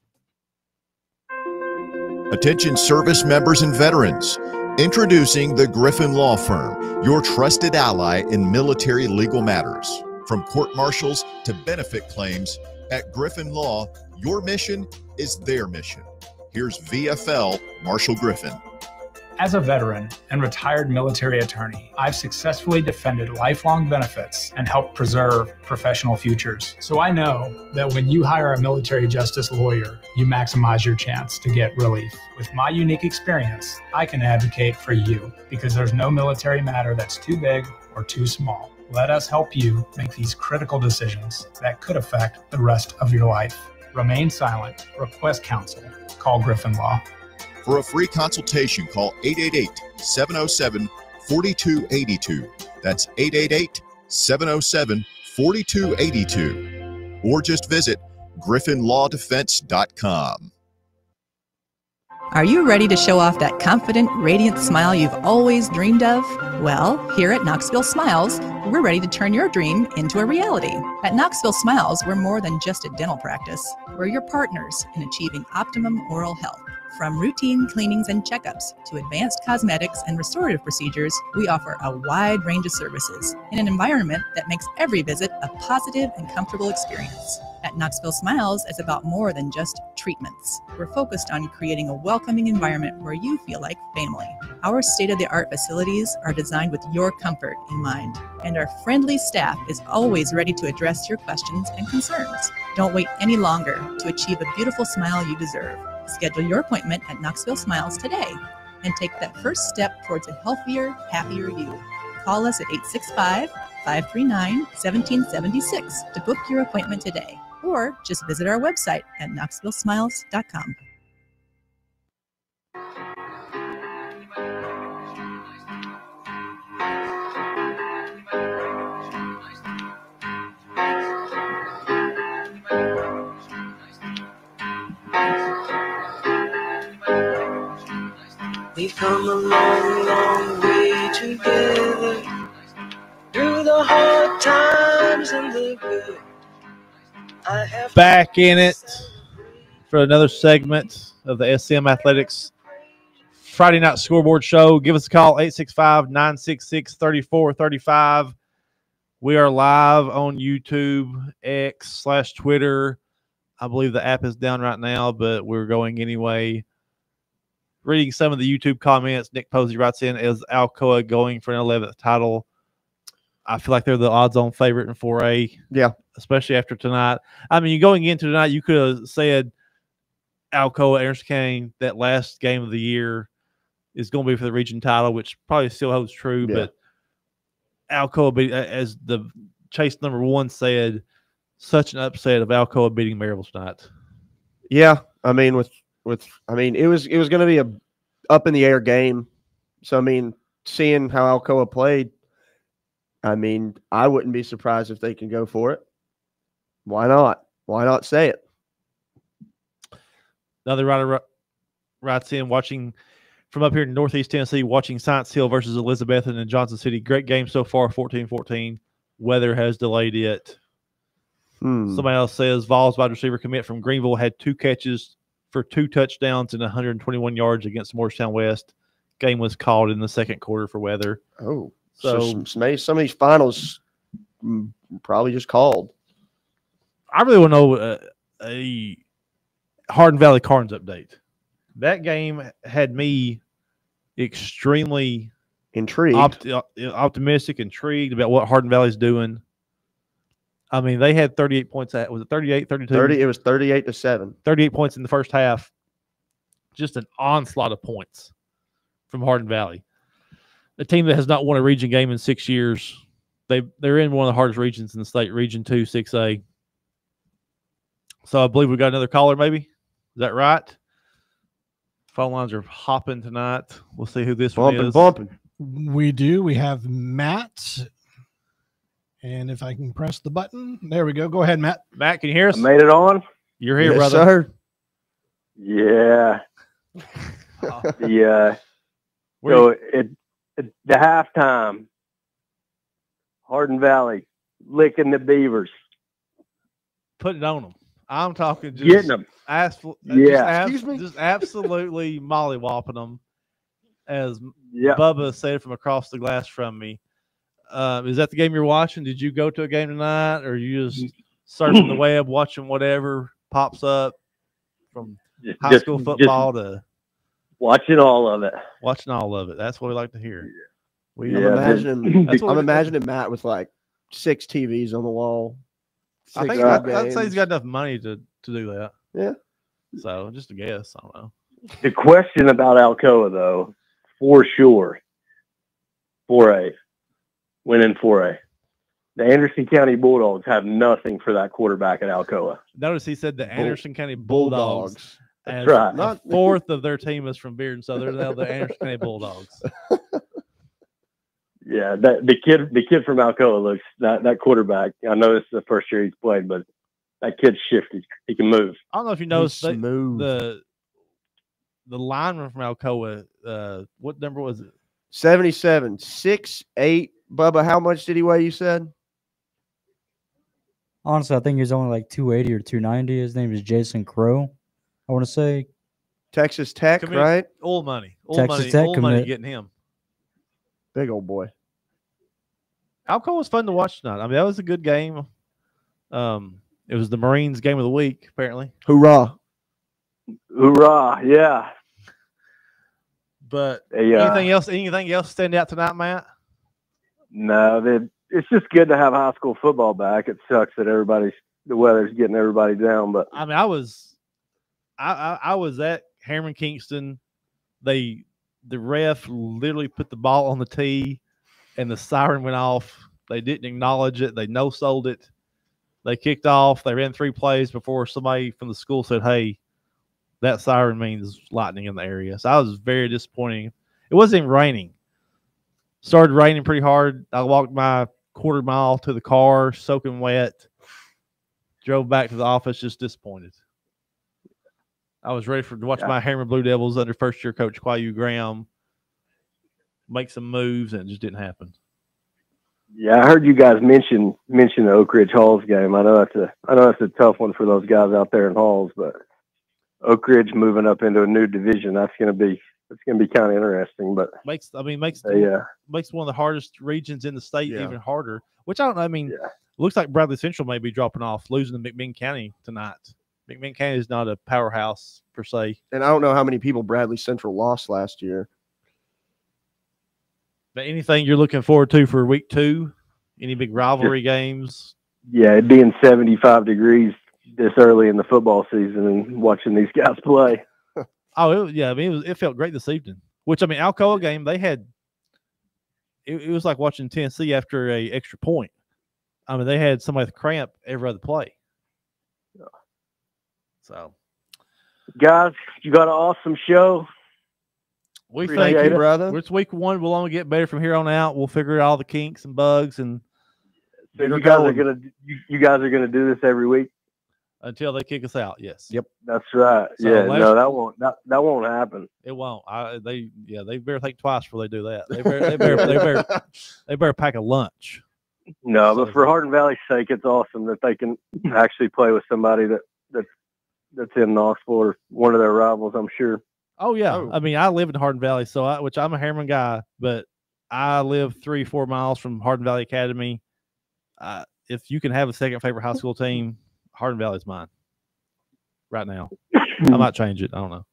Attention service members and veterans. Introducing the Griffin Law Firm, your trusted ally in military legal matters. From court-martials to benefit claims, at Griffin Law, your mission is their mission. Here's VFL Marshall Griffin. As a veteran and retired military attorney, I've successfully defended lifelong benefits and helped preserve professional futures. So I know that when you hire a military justice lawyer, you maximize your chance to get relief. With my unique experience, I can advocate for you because there's no military matter that's too big or too small. Let us help you make these critical decisions that could affect the rest of your life. Remain silent. Request counsel. Call Griffin Law. For a free consultation, call 888-707-4282. That's 888-707-4282. Or just visit griffinlawdefense.com. Are you ready to show off that confident, radiant smile you've always dreamed of? Well, here at Knoxville Smiles, we're ready to turn your dream into a reality. At Knoxville Smiles, we're more than just a dental practice. We're your partners in achieving optimum oral health. From routine cleanings and checkups to advanced cosmetics and restorative procedures, we offer a wide range of services in an environment that makes every visit a positive and comfortable experience. At Knoxville Smiles, it's about more than just treatments. We're focused on creating a welcoming environment where you feel like family. Our state-of-the-art facilities are designed with your comfort in mind, and our friendly staff is always ready to address your questions and concerns. Don't wait any longer to achieve a beautiful smile you deserve. Schedule your appointment at Knoxville Smiles today and take that first step towards a healthier, happier you. Call us at 865-539-1776 to book your appointment today, or just visit our website at knoxvillesmiles.com. We've come a long, long way together, through the hard times and the good. I have Back in it for another segment of the SM Athletics Friday Night Scoreboard Show. Give us a call, 865-966-3435. We are live on YouTube, X/Twitter. I believe the app is down right now, but we're going anyway. Reading some of the YouTube comments, Nick Posey writes in, is Alcoa going for an 11th title? I feel like they're the odds-on favorite in 4A. Yeah. Especially after tonight. I mean, going into tonight, you could have said Alcoa, Ernst Kane, that last game of the year is going to be for the region title, which probably still holds true. Yeah. But Alcoa, as the Chase #1 said, such an upset of Alcoa beating Maryville tonight. Yeah, I mean, it was going to be a up in the air game. So I mean, seeing how Alcoa played, I mean, I wouldn't be surprised if they can go for it. Why not? Why not say it? Another writer writes in, watching from up here in Northeast Tennessee, watching Science Hill versus Elizabethton and Johnson City. Great game so far, 14-14. Weather has delayed it. Somebody else says Vols wide receiver commit from Greenville had 2 catches for 2 touchdowns and 121 yards against Morristown West. Game was called in the second quarter for weather. Oh, so some of these finals probably just called. I really want to know a Hardin Valley Carnes update. That game had me extremely intrigued, optimistic, intrigued about what Hardin Valley's doing. I mean, they had 38 points. Was it 38, 32? It was 38-7. 38 points in the first half. Just an onslaught of points from Hardin Valley. A team that has not won a region game in 6 years. They're in one of the hardest regions in the state, Region 2, 6A. So I believe we got another caller, maybe. Is that right? Phone lines are hopping tonight. We'll see who this one is. Bumping. We do. We have Matt. And if I can press the button, there we go. Go ahead, Matt. Matt, can you hear us? I made it on. You're here, Yes, brother. sir. Yeah. Where So at the halftime, Hardin Valley licking the Beavers. Putting it on them. I'm talking just Getting them. Yeah. Excuse me? Just absolutely mollywopping them, as Yeah. Bubba said from across the glass from me. Is that the game you're watching? Did you go to a game tonight, or you just surfing the web, watching whatever pops up from high school football to watching all of it? Watching all of it. That's what we like to hear. I'm imagining Matt with like 6 TVs on the wall. I think 6 I'd say he's games. got enough money to do that. Yeah. So just a guess. I don't know. The question about Alcoa, though, for sure, 4A, winning 4A. The Anderson County Bulldogs have nothing for that quarterback at Alcoa. Notice he said the Anderson County Bulldogs. That's As right. a fourth of their team is from Bearden, so they're now the Anderson County Bulldogs. Yeah, the kid from Alcoa looks that quarterback. I know this is the first year he's played, but that kid's shifty. He can move. I don't know if you noticed the lineman from Alcoa. What number was it? 77, 6'8". Bubba, how much did he weigh? You said. Honestly, I think he's only like 280 or 290. His name is Jason Crow. I want to say Texas Tech, right? Oil money. Texas Tech Oil money commit. getting him. Big old boy. Alcoa was fun to watch tonight. I mean, that was a good game. It was the Marines game of the week, apparently. Hoorah. Hoorah, yeah. But Yeah. anything else stand out tonight, Matt? No, it's just good to have high school football back. It sucks that the weather's getting everybody down, but I mean, I was at Harriman Kingston. The ref literally put the ball on the tee, and the siren went off. They didn't acknowledge it. They no-sold it. They kicked off. They ran 3 plays before somebody from the school said, "Hey, that siren means lightning in the area." So I was very disappointed. It wasn't even raining. Started raining pretty hard. I walked my quarter mile to the car, soaking wet. Drove back to the office, just disappointed. I was ready to watch my Harriman Blue Devils under first-year coach Quayu Graham make some moves, and it just didn't happen. yeah, I heard you guys mention the Oak Ridge Halls game. I know that's a tough one for those guys out there in Halls, but Oak Ridge moving up into a new division, that's gonna be kind of interesting. But makes one of the hardest regions in the state even harder. Which I don't know. I mean, it looks like Bradley Central may be dropping off, losing to McMinn County tonight. McMinn County is not a powerhouse per se. And I don't know how many people Bradley Central lost last year. But anything you're looking forward to for week 2? Any big rivalry games? yeah, it being 75 degrees this early in the football season and watching these guys play. Oh, I mean, it felt great this evening. Which, I mean, Alcoa game, they had it was like watching Tennessee after a extra point. I mean, they had somebody with cramp every other play. So, guys, you got an awesome show. We Appreciate thank you, it. brother. It's week 1. We'll only get better from here on out. We'll figure out all the kinks and bugs and So you guys are gonna do this every week until they kick us out. Yes. Yep. That's right. So yeah. last- No, that won't happen. It won't. They better think twice before they do that. They better pack a lunch. No, but for Hardin Valley's sake, it's awesome that they can actually play with somebody that's in Knoxville or one of their rivals, I'm sure. Oh yeah. I mean, I live in Hardin Valley, so I'm a Harriman guy, but I live 3-4 miles from Hardin Valley Academy. If you can have a second favorite high school team, Hardin Valley's mine right now. I might change it. I don't know.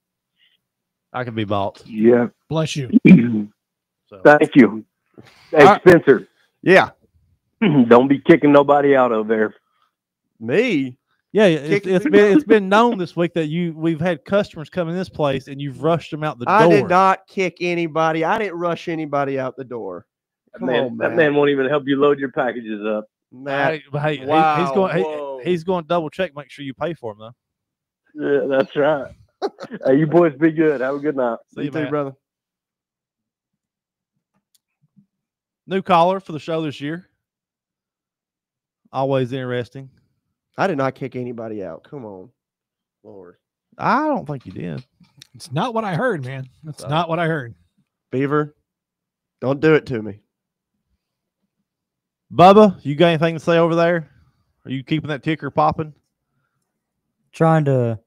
I can be bought. Yeah. Bless you. Thank you. Hey, right. Spencer. Yeah. Don't be kicking nobody out over there. Me? Yeah, it's been known this week that we've had customers come in this place and you've rushed them out the door. I did not kick anybody. I didn't rush anybody out the door. Come on, That man won't even help you load your packages up. Matt. Hey, Wow. he's going to double check, make sure you pay for him though. Yeah, that's right. Hey, you boys be good. Have a good night. See you, too, Matt. brother. New caller for the show this year. Always interesting. I did not kick anybody out. Come on, Lord. I don't think you did. It's not what I heard, man. That's not what I heard. Beaver, don't do it to me. Bubba, you got anything to say over there? Are you keeping that ticker popping? Trying to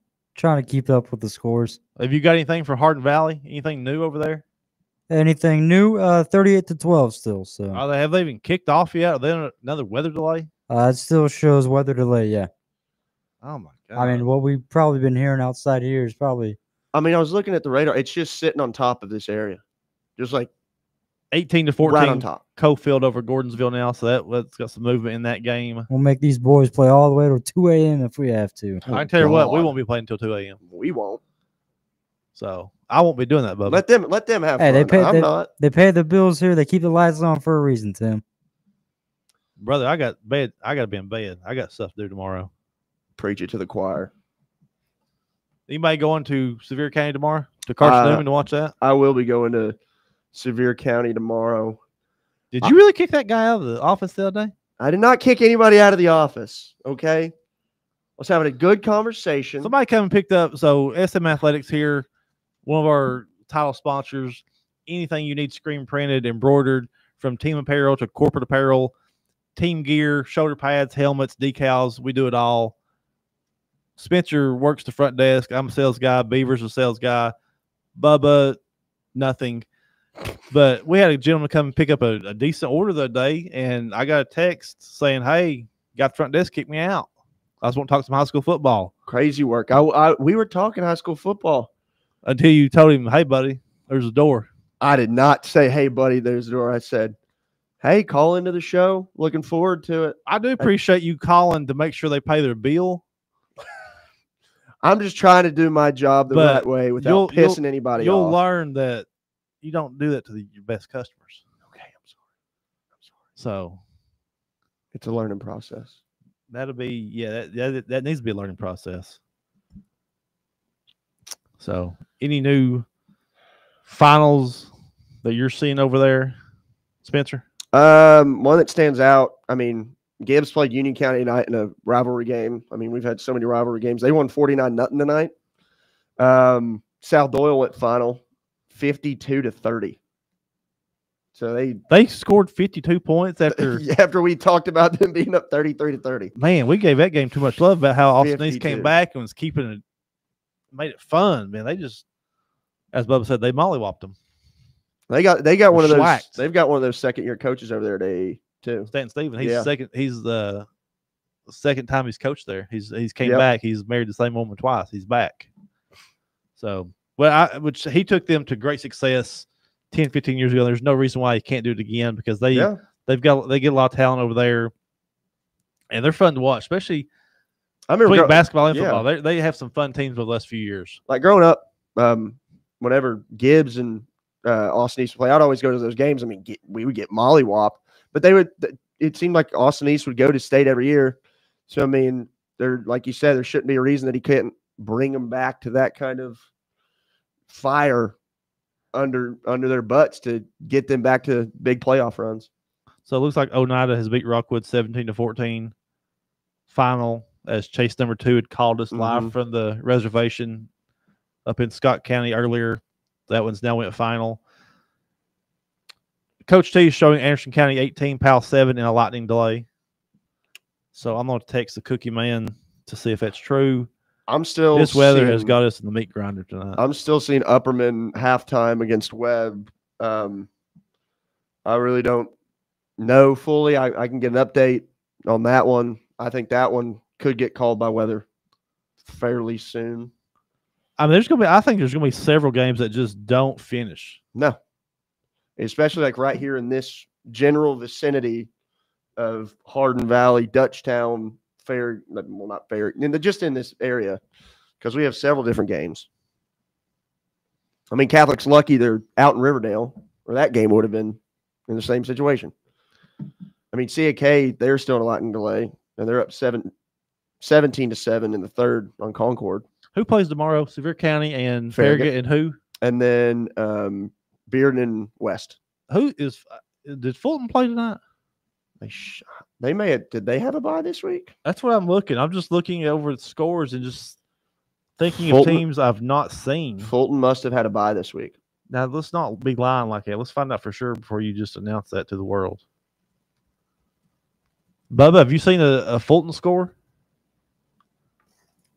keep up with the scores. Have you got anything for Hardin Valley? Anything new over there? Anything new? 38-12 still. So Have they even kicked off yet? Are they on another weather delay? it still shows weather delay. Yeah. Oh my God. I mean, what we've probably been hearing outside here is probably. I mean, I was looking at the radar. It's just sitting on top of this area, just like 18-14. right on top. Cofield over Gordonsville now, so that's got some movement in that game. We'll make these boys play all the way to 2 a.m. if we have to. I can tell you what, we won't be playing until 2 a.m. We won't. So I won't be doing that, Bubba. Let them have Hey, fun. they pay the bills here. They keep the lights on for a reason, Tim. Brother, I got to be in bed. I got stuff to do tomorrow. Preach it to the choir. Anybody going to Sevier County tomorrow to Carson Newman to watch that? I will be going to Sevier County tomorrow. Did you really kick that guy out of the office the other day? I did not kick anybody out of the office. Okay. I was having a good conversation. Somebody come and picked up. So SM Athletics here, one of our title sponsors. Anything you need screen printed, embroidered, from team apparel to corporate apparel, team gear, shoulder pads, helmets, decals. We do it all. Spencer works the front desk. I'm a sales guy. Beaver's a sales guy. Bubba, nothing. But we had a gentleman come and pick up a decent order the other day, and I got a text saying, "Hey, got the front desk kicked me out. I just want to talk some high school football." Crazy work. We were talking high school football until you told him, "Hey, buddy, there's a door." I did not say, "Hey, buddy, there's a door." I said, "Hey, call into the show. Looking forward to it." I do appreciate you calling to make sure they pay their bill. I'm just trying to do my job the right way without pissing anybody off. You'll learn that you don't do that to your best customers. Okay, I'm sorry. So it's a learning process. That'll be that needs to be a learning process. So any new finals that you're seeing over there, Spencer? One that stands out. I mean, Gibbs played Union County tonight in a rivalry game. I mean, we've had so many rivalry games. They won 49-0 tonight. South Doyle went final 52-30. So they scored 52 points after we talked about them being up 33-30. Man, we gave that game too much love about how Austin East 52. came back and was keeping it, made it fun. Man, they just, as Bubba said, they mollywopped them. They got one of those. Schlacked. They've got one of those second-year coaches over there at AE too. Stanton Stephen. He's second. He's the second time he's coached there. He's came back. He's married the same woman twice. He's back. So, which he took them to great success 10, 15 years ago. There's no reason why he can't do it again because they get a lot of talent over there, and they're fun to watch, especially. I remember between basketball and football. They have some fun teams over the last few years. Like growing up, whenever Gibbs and Austin East would play, I'd always go to those games. I mean, we would get mollywopped, but it seemed like Austin East would go to state every year. So, I mean, like you said, there shouldn't be a reason that he couldn't bring them back to that kind of fire under their butts to get them back to big playoff runs. So it looks like Oneida has beat Rockwood 17-14 final, as Chase number 2 had called us live from the reservation up in Scott County earlier. That one's now went final. Coach T is showing Anderson County 18, Powell 7 in a lightning delay. So I'm going to text the Cookie Man to see if that's true. This weather has got us in the meat grinder tonight. I'm still seeing Upperman halftime against Webb. I really don't know fully. I can get an update on that one. I think that one could get called by weather fairly soon. I mean, I think there's gonna be several games that just don't finish. No, especially like right here in this general vicinity of Hardin Valley, Dutchtown, not Fair, just in this area, because we have several different games. I mean, Catholic's lucky they're out in Riverdale, or that game would have been in the same situation. I mean, CAK, they're still in a lightning delay, and they're up 17-7 in the third on Concord. Who plays tomorrow? Sevier County and Farragut and who? And then Bearden and West. Did Fulton play tonight? They may have. Did they have a bye this week? That's what I'm looking. I'm just looking over the scores and just thinking of teams I've not seen. Fulton must have had a bye this week. Now, let's not be lying like that. Let's find out for sure before you just announce that to the world. Bubba, have you seen a Fulton score?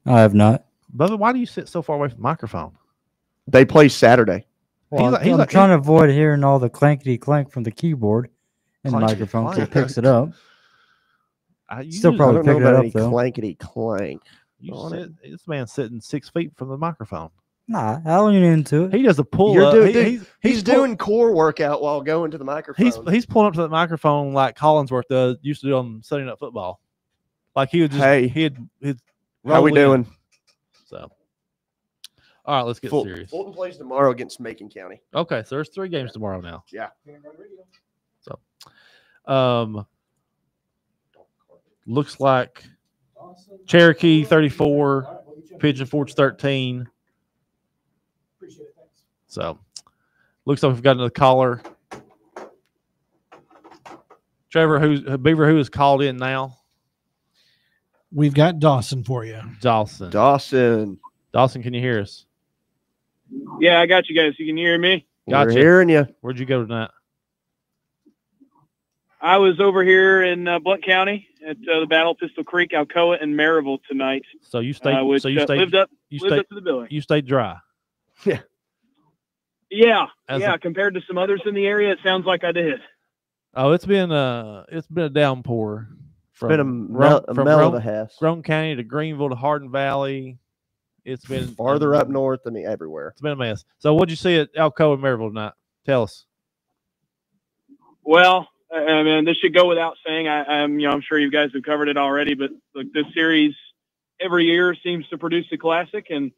I have not. Bubba, why do you sit so far away from the microphone? They play Saturday. Well, I'm trying to avoid hearing all the clankety clank from the keyboard and the microphone because it picks it up. Still probably pick it up though. Clankety clank. This man's sitting 6 feet from the microphone. Nah, I'll lean into it. He does a pull up. He's doing core workout while going to the microphone. He's pulling up to the microphone like Collinsworth used to do on Sunday Night Football. Like he would just he'd how we doing? So, all right, let's get serious. Fulton plays tomorrow against Macon County. Okay, so there's 3 games tomorrow now. Yeah. So, looks like Cherokee 34, Pigeon Forge 13. So, looks like we've got another caller. Trevor, Beaver, who is called in now? We've got Dawson for you. Dawson, can you hear us? Yeah, I got you guys. You can hear me? Gotcha. We're hearing you. Where'd you go tonight? I was over here in Blount County at the Battle of Pistol Creek, Alcoa, and Maryville tonight. So you stayed. Lived up to the billing. You stayed dry. Yeah. Yeah. Compared to some others in the area, it sounds like I did. Oh, it's been a downpour. From Roane County to Greenville to Hardin Valley. It's been farther up north than everywhere. It's been a mess. So, what'd you see at Alcoa and Maryville tonight? Tell us. Well, I mean, this should go without saying. I'm sure you guys have covered it already, but look, this series every year seems to produce a classic, and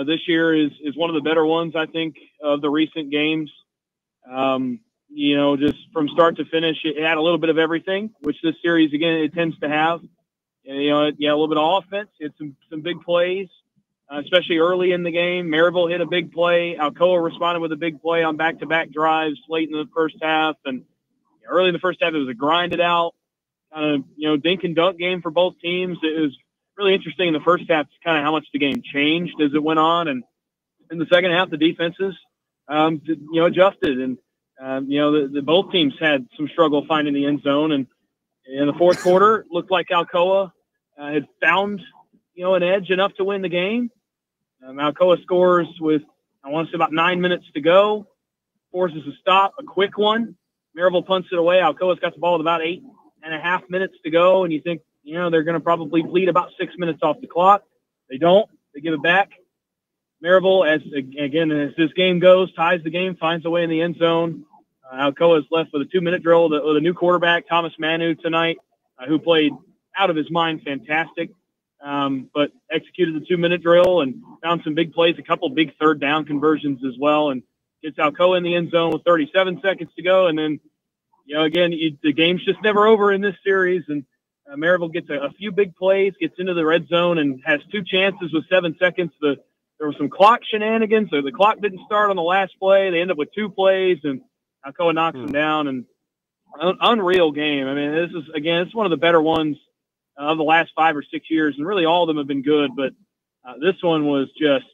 this year is one of the better ones, I think, of the recent games. Just from start to finish, it had a little bit of everything, which this series, again, it tends to have. A little bit of offense. It's some big plays, especially early in the game. Maryville hit a big play. Alcoa responded with a big play on back-to-back drives late in the first half. And early in the first half, it was a grinded out, kind of, dink and dunk game for both teams. It was really interesting in the first half, kind of how much the game changed as it went on. And in the second half, the defenses, adjusted. And the both teams had some struggle finding the end zone, and in the fourth quarter, it looked like Alcoa had found an edge enough to win the game. Alcoa scores with, I want to say, about 9 minutes to go, forces a stop, a quick one. Maryville punts it away. Alcoa's got the ball with about 8.5 minutes to go, and you think they're going to probably bleed about 6 minutes off the clock. They don't. They give it back. Maryville, as this game goes, ties the game, finds a way in the end zone. Alcoa is left with a 2-minute drill with a new quarterback, Thomas Manu, tonight, who played out of his mind, fantastic, but executed the 2-minute drill and found some big plays, a couple big third down conversions as well, and gets Alcoa in the end zone with 37 seconds to go. And then, the game's just never over in this series, and Maryville gets a few big plays, gets into the red zone, and has 2 chances with 7 seconds. There were some clock shenanigans, so the clock didn't start on the last play. They end up with 2 plays, and Alcoa knocks them down. And unreal game. I mean, it's one of the better ones of the last 5 or 6 years, and really all of them have been good, but this one was just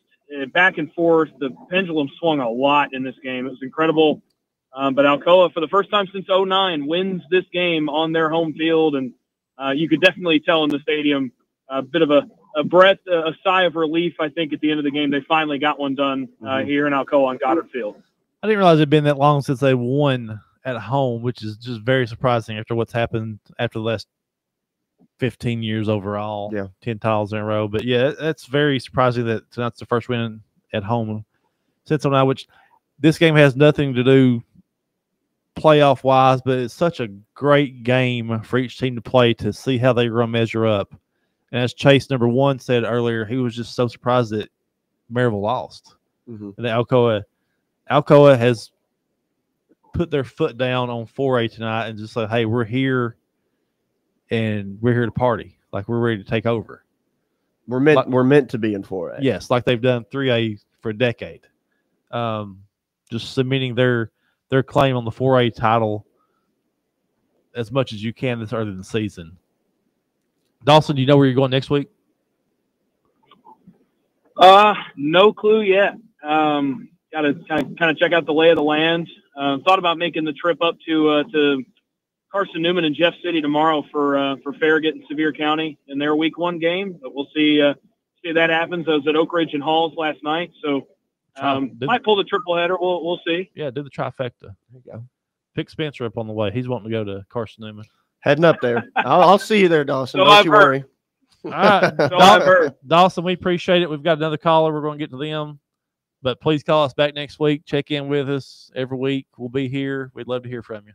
back and forth. The pendulum swung a lot in this game. It was incredible. But Alcoa, for the first time since 2009, wins this game on their home field, and you could definitely tell in the stadium a bit of a sigh of relief. I think at the end of the game, they finally got one done here in Alcoa on Goddard Field. I didn't realize it'd been that long since they won at home, which is just very surprising after what's happened after the last 15 years overall. Yeah. 10 titles in a row. But yeah, that's very surprising that tonight's the first win at home. Central now, which this game has nothing to do playoff wise, but it's such a great game for each team to play to see how they're going to measure up. And as Chase number 1 said earlier, he was just so surprised that Maryville lost. Mm-hmm. And that Alcoa has put their foot down on 4A tonight and just said, hey, we're here and we're here to party. Like, we're ready to take over. We're meant to be in 4A. Yes, like they've done 3A for a decade. Just cementing their claim on the 4A title as much as you can this early in the season. Dawson, do you know where you're going next week? No clue yet. Got to kind of check out the lay of the land. Thought about making the trip up to Carson Newman and Jeff City tomorrow for Farragut and Sevier County in their Week 1 game, but we'll see if that happens. I was at Oak Ridge and Halls last night, so might pull the triple header. We'll see. Yeah, do the trifecta. There you go. Pick Spencer up on the way. He's wanting to go to Carson Newman. Heading up there. I'll see you there, Dawson. Don't you worry. All right, Dawson, we appreciate it. We've got another caller. We're going to get to them. But please call us back next week. Check in with us every week. We'll be here. We'd love to hear from you.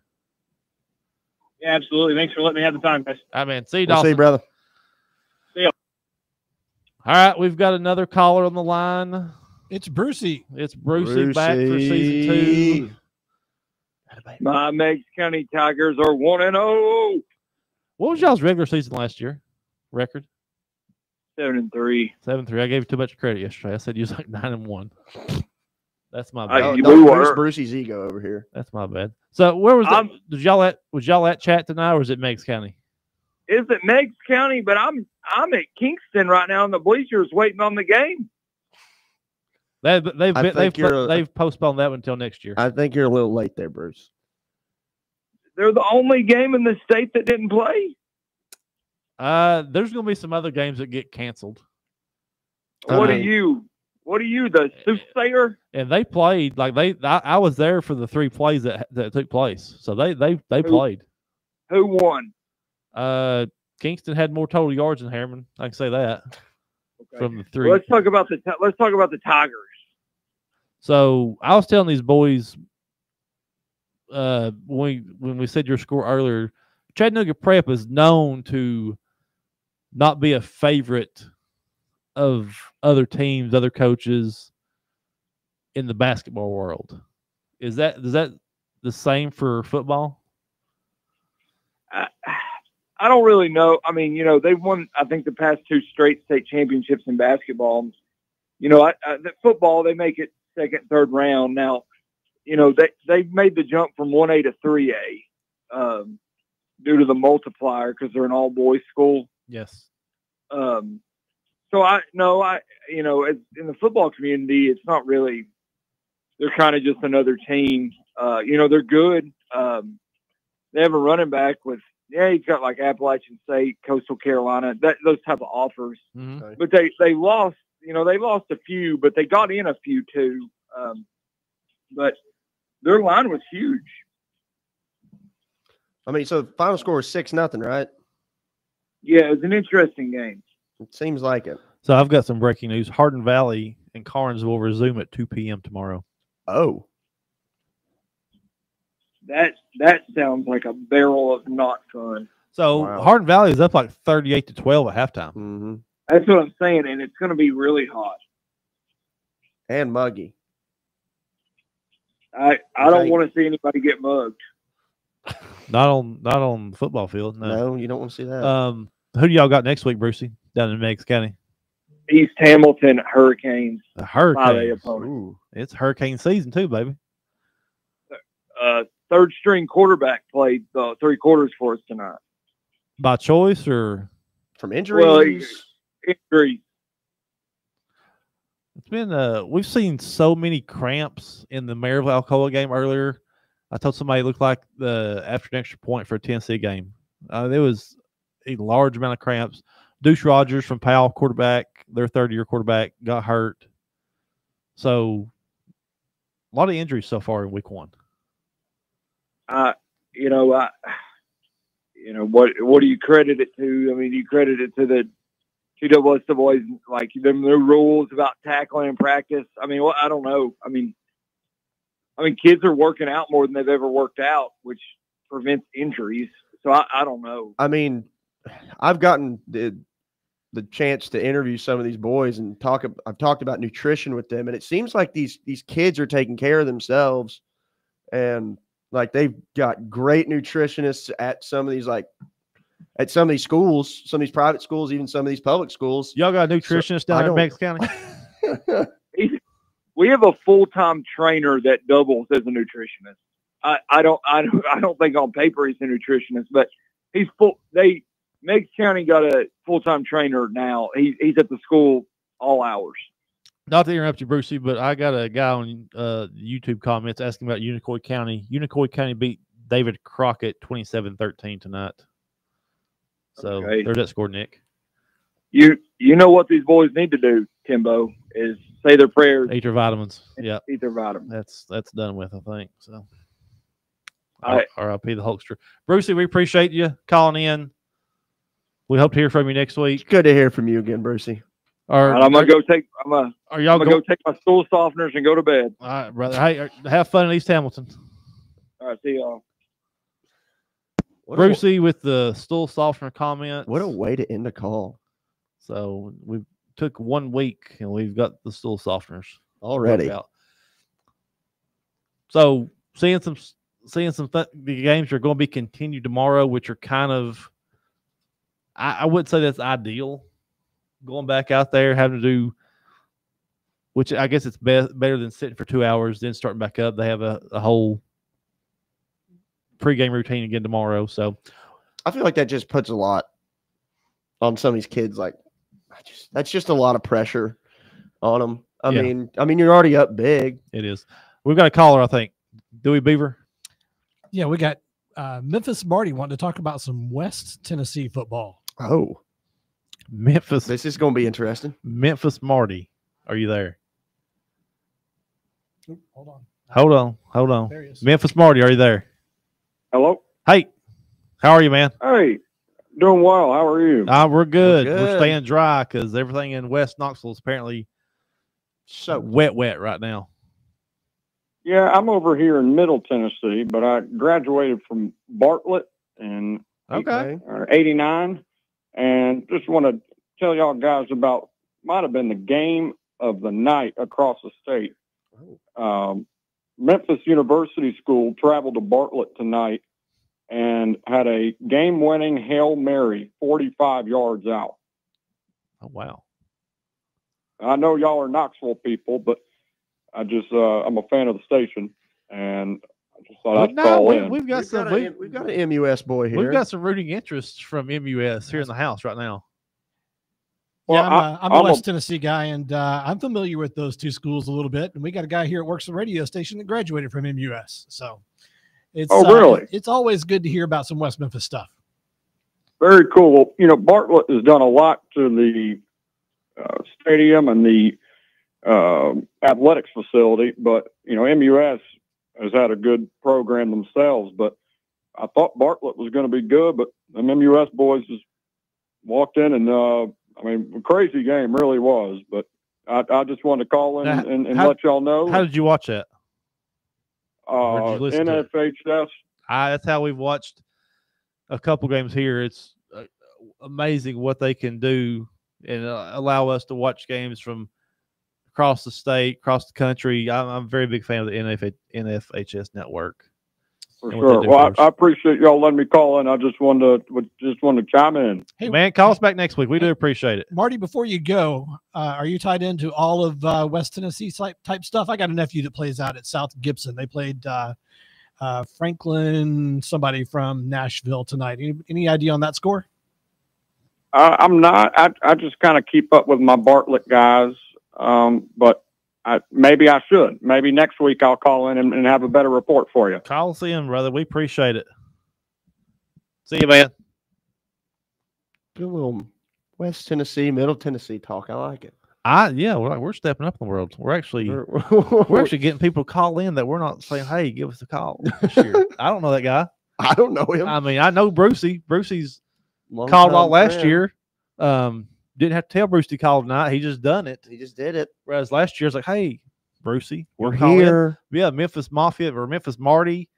Yeah, absolutely. Thanks for letting me have the time, guys. All right, man. See you, Dawson. See you, brother. See you. All right, we've got another caller on the line. It's Brucey. It's Brucey back for season 2. My Meigs County Tigers are 1-0. What was y'all's regular season last year? Record? 7-3. 7-3. I gave you too much credit yesterday. I said you was like 9-1. That's my bad. Bruce Brucey's ego over here. That's my bad. So where was that? Was y'all at chat tonight, or was it Meigs County? Is it Meigs County? But I'm at Kingston right now in the bleachers waiting on the game. They've postponed that one until next year. I think you're a little late there, Bruce. They're the only game in the state that didn't play. There's going to be some other games that get canceled. What are you, the soothsayer? And they played I was there for the 3 plays that took place. So they played. Who won? Kingston had more total yards than Harriman. I can say that. Okay. From the 3. Let's talk about the Tigers. So I was telling these boys when we said your score earlier, Chattanooga Prep is known to not be a favorite of other teams, other coaches in the basketball world. Is that the same for football? I don't really know. I mean, they've won, I think, the past 2 straight state championships in basketball. The football, they make it second, third round. Now, they've made the jump from 1A to 3A due to the multiplier because they're an all-boys school. Yes. So in the football community, it's not really, they're kind of just another team. They're good. They have a running back with, he's got like Appalachian State, Coastal Carolina, those type of offers. Mm-hmm. But they lost, they lost a few, but they got in a few too. But their line was huge. I mean, so the final score is 6-0, right? Yeah, it was an interesting game. It seems like it. So I've got some breaking news. Hardin Valley and Carnes will resume at 2 p.m. tomorrow. Oh. That sounds like a barrel of not fun. So Hardin Valley is up like 38-12 at halftime. Mm-hmm. That's what I'm saying, and it's going to be really hot and muggy. I don't want to see anybody get mugged. Not on the football field. No, you don't want to see that. Who do y'all got next week, Brucey, down in Meigs County? East Hamilton Hurricanes. The Hurricanes. Opponent. It's hurricane season too, baby. Third string quarterback played 3 quarters for us tonight. By choice or from injuries? Well, injuries. It's been we've seen so many cramps in the Maryville Alcoa game earlier. I told somebody it looked like after an extra point for a Tennessee game. There was a large amount of cramps. Deuce Rogers from Powell, quarterback, their third-year quarterback, got hurt. So a lot of injuries so far in week 1. What do you credit it to? I mean, you credit it to TSSAA, like the new rules about tackling in practice. I mean, I don't know. I mean, kids are working out more than they've ever worked out, which prevents injuries. So I don't know. I mean, I've gotten the chance to interview some of these boys and I've talked about nutrition with them, and it seems like these kids are taking care of themselves, and like they've got great nutritionists at some of these schools, some of these private schools, even some of these public schools. Y'all got a nutritionist down in Meigs County? We have a full-time trainer that doubles as a nutritionist. I don't think on paper he's a nutritionist, but he's full. Meigs County got a full-time trainer now. He's at the school all hours. Not to interrupt you, Brucey, but I got a guy on YouTube comments asking about Unicoi County. Unicoi County beat David Crockett 27-13 tonight. So there's that score, Nick. You know what these boys need to do, Timbo, is say their prayers. Eat their vitamins. Yeah. Eat their vitamins. That's done with, I think. So R.I.P. the Hulkster. Brucey, we appreciate you calling in. We hope to hear from you next week. It's good to hear from you again, Brucey. I'm gonna go take my stool softeners and go to bed. All right, brother. Hey, have fun in East Hamilton. All right, see y'all. Brucey with the stool softener comment. What a way to end the call. So we took 1 week and we've got the stool softeners already. So seeing some the games are going to be continued tomorrow, which are kind of, I would say that's ideal. Going back out there, having to do, which I guess it's better than sitting for 2 hours, then starting back up. They have a whole pregame routine again tomorrow. So I feel like that just puts a lot on some of these kids. Like, that's just a lot of pressure on them. I mean, you're already up big. It is. We've got a caller, I think. Dewey Beaver. Yeah, we got Memphis Marty wanting to talk about some West Tennessee football. Oh, Memphis. This is going to be interesting. Memphis Marty, are you there? Oop, hold on. There he is. Memphis Marty, are you there? Hello. Hey, how are you, man? Hey, doing well. How are you? We're good. We're staying dry because everything in West Knoxville is apparently so wet right now. Yeah, I'm over here in Middle Tennessee, but I graduated from Bartlett in 89, and just want to tell y'all guys about, might have been the game of the night across the state. Memphis University School traveled to Bartlett tonight and had a game-winning Hail Mary 45 yards out. Oh, wow. I know y'all are Knoxville people, but I'm a fan of the station, and I just thought I'd call in. We've got an MUS boy here. We've got some rooting interest from MUS here in the house right now. Well, yeah, I'm a West Tennessee guy, and I'm familiar with those two schools a little bit. And we got a guy here that works at the radio station that graduated from MUS. So it's really? It's always good to hear about some West Memphis stuff. Very cool. You know, Bartlett has done a lot to the stadium and the athletics facility, but MUS has had a good program themselves. But I thought Bartlett was going to be good, but the MUS boys just walked in and a crazy game really was. But I just wanted to call in and let y'all know. How did you watch that? NFHS. That's how we've watched a couple games here. It's amazing what they can do and allow us to watch games from across the state, across the country. I'm a very big fan of the NFHS network. For sure. Well, I appreciate y'all letting me call in. I just wanted to chime in. Hey, man, call us back next week. We do appreciate it. Marty, before you go, are you tied into all of West Tennessee type stuff? I got a nephew that plays out at South Gibson. They played Franklin, somebody from Nashville tonight. Any idea on that score? I'm not. I just kind of keep up with my Bartlett guys, but maybe I should. Maybe next week I'll call in and have a better report for you. Call us in, brother. We appreciate it. See you, man. Good little West Tennessee, Middle Tennessee talk. I like it. We're stepping up in the world. We're actually getting people to call in that we're not saying, hey, give us a call this year. I don't know that guy. I don't know him. I mean, I know Brucey. Brucey's called all last year. didn't have to tell Bruce to call tonight. He just done it. He just did it. Whereas last year, it's like, hey, Brucey, We're you wanna call in? here. Yeah, Memphis Mafia or Memphis Marty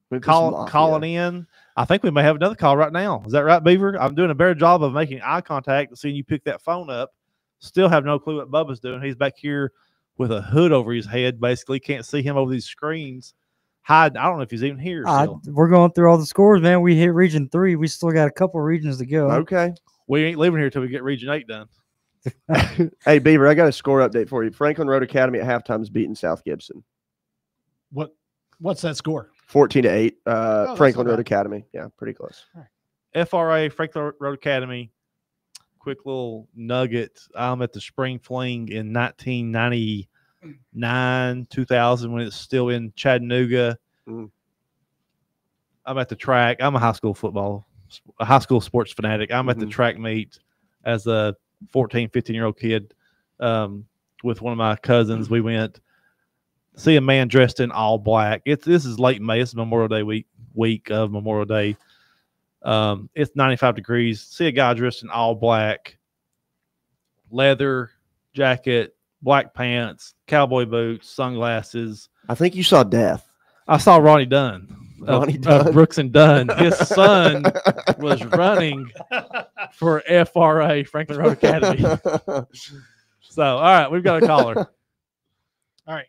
Memphis calling Mafia. in. I think we may have another call right now. Is that right, Beaver? I'm doing a better job of making eye contact and seeing you pick that phone up. Still have no clue what Bubba's doing. He's back here with a hood over his head. Basically, can't see him over these screens. Hiding. I don't know if he's even here. Still. We're going through all the scores, man. We hit Region 3. We still got a couple regions to go. Okay. We ain't leaving here till we get Region 8 done. Hey, Beaver, I got a score update for you. Franklin Road Academy at halftime is beating South Gibson. What's that score? 14-8. that's Franklin not Road bad. Academy. Yeah, pretty close. FRA, Franklin Road Academy. Quick little nugget. I'm at the Spring Fling in 1999, 2000, when it's still in Chattanooga. I'm at the track. I'm a high school sports fanatic. I'm at the track meet as a 14, 15-year-old kid with one of my cousins. We went see a man dressed in all black. This is late May. It's Memorial Day week of Memorial Day. It's 95 degrees. See a guy dressed in all black, leather jacket, black pants, cowboy boots, sunglasses. I think you saw Death. I saw Ronnie Dunn. Ronnie Dunn. Brooks and Dunn. His son was running for FRA, Franklin Road Academy. So, all right, we've got a caller. All right.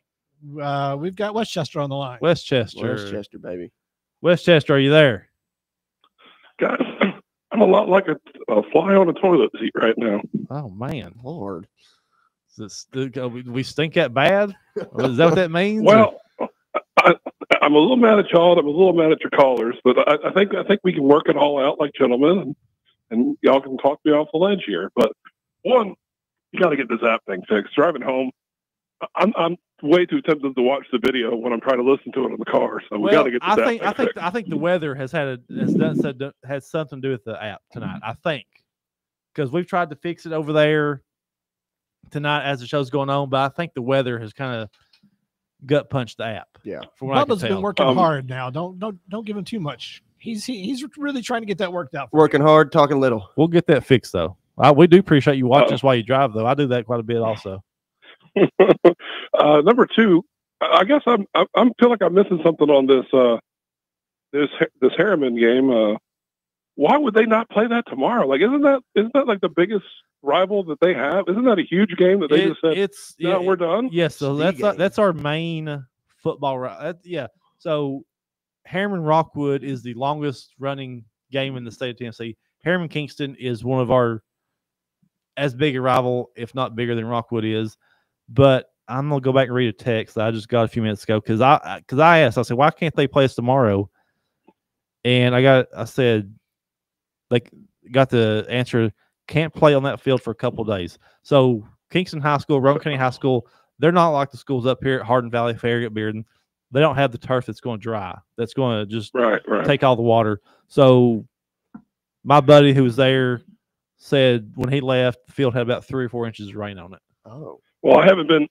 We've got Westchester on the line. Westchester, baby. Westchester, are you there? Guys, I'm a lot like a fly on a toilet seat right now. Oh, man. Lord. We stink that bad? Is that what that means? Well, I'm a little mad at y'all. I'm a little mad at your callers, but I think we can work it all out like gentlemen, and y'all can talk me off the ledge here. But one, you got to get this app thing fixed. Driving home, I'm way too tempted to watch the video when I'm trying to listen to it in the car. So we got to get this app thing fixed. I think the weather has something to do with the app tonight. I think because we've tried to fix it over there tonight as the show's going on, but I think the weather has kind of gut punched the app. Yeah, Bubba's been working hard now. Don't give him too much. He's really trying to get that worked out. Working hard, talking little. We'll get that fixed though. We do appreciate you watching us while you drive though. I do that quite a bit also. Number two, I guess I feel like I'm missing something on this Harriman game. Why would they not play that tomorrow? Like, isn't that like the biggest rival that they have? Isn't that a huge game that they just said? We're done. Yes, so that's our main football. Yeah, so Harriman Rockwood is the longest running game in the state of Tennessee. Harriman Kingston is one of our as big a rival, if not bigger than Rockwood is. But I'm gonna go back and read a text that I just got a few minutes ago because I asked, I said, why can't they play us tomorrow? And I said, like, got the answer, can't play on that field for a couple of days. So Kingston High School, Rowan County High School, they're not like the schools up here at Hardin Valley, Farragut, Bearden. They don't have the turf that's going to dry. That's going to just take all the water. So my buddy who was there said when he left, the field had about 3 or 4 inches of rain on it. Oh. Well, I haven't been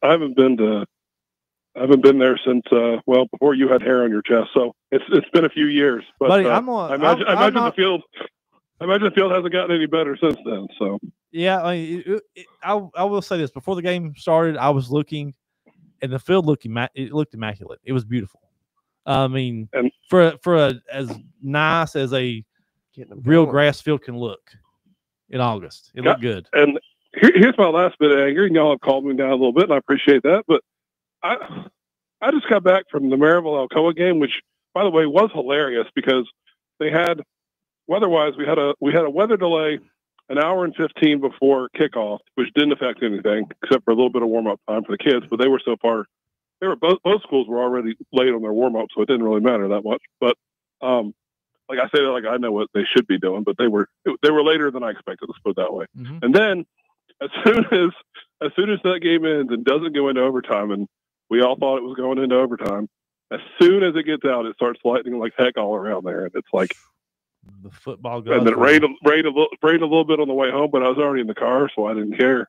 there since before you had hair on your chest. So it's been a few years. But buddy, I imagine the field hasn't gotten any better since then. So yeah, I will say this: before the game started, I was looking, and the field looked immaculate. It was beautiful. I mean, for as nice as a real grass field can look in August, it looked good. And here's my last bit of anger, and y'all have calmed me down a little bit, and I appreciate that. But I just got back from the Maryville-Alcoa game, which, by the way, was hilarious because they had weather-wise, we had a weather delay an hour and 15 before kickoff, which didn't affect anything except for a little bit of warm-up time for the kids. But they were both schools were already late on their warm-up, so it didn't really matter that much. But like I say that like I know what they should be doing, but they were later than I expected. Let's put it that way. Mm-hmm. And then as soon as that game ends and doesn't go into overtime, and we all thought it was going into overtime, as soon as it gets out, it starts lightning like heck all around there, and it's like the football goes. And then it rained a little bit on the way home, but I was already in the car, so I didn't care.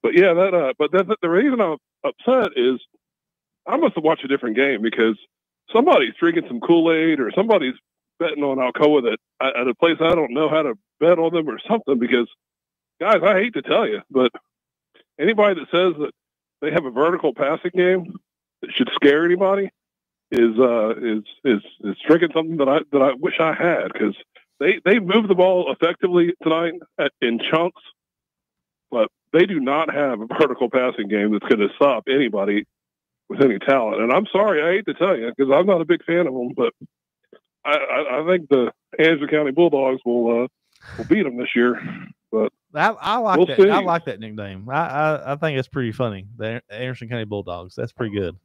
But yeah, the reason I'm upset is I must have watched a different game because somebody's drinking some Kool-Aid or somebody's betting on Alcoa that at a place I don't know how to bet on them or something because guys, I hate to tell you, but anybody that says that they have a vertical passing game that should scare anybody is drinking something that I wish I had, because they move the ball effectively tonight in chunks, but they do not have a vertical passing game that's going to stop anybody with any talent. And I'm sorry, I hate to tell you, because I'm not a big fan of them, but I think the Anderson County Bulldogs will beat them this year. But I like we'll that. see. I like that nickname. I think it's pretty funny. The Anderson County Bulldogs. That's pretty good.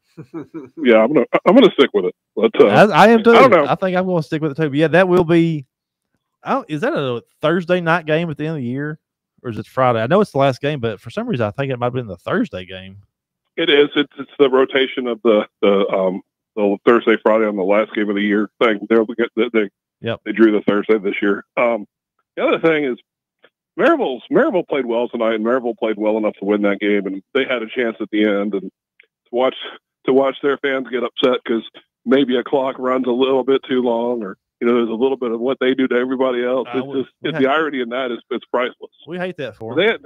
Yeah, I'm gonna stick with it. But I am too. I don't know. I think I'm going to stick with it too. But yeah, that will be. Is that a Thursday night game at the end of the year, or is it Friday? I know it's the last game, but for some reason I think it might have been the Thursday game. It is. It's the rotation of the Thursday, Friday on the last game of the year thing. They drew the Thursday this year. The other thing is Maryville played well tonight, and Maryville played well enough to win that game, and they had a chance at the end. And to watch their fans get upset because maybe a clock runs a little bit too long, or there's a little bit of what they do to everybody else. The irony in that is it's priceless. We hate that for them.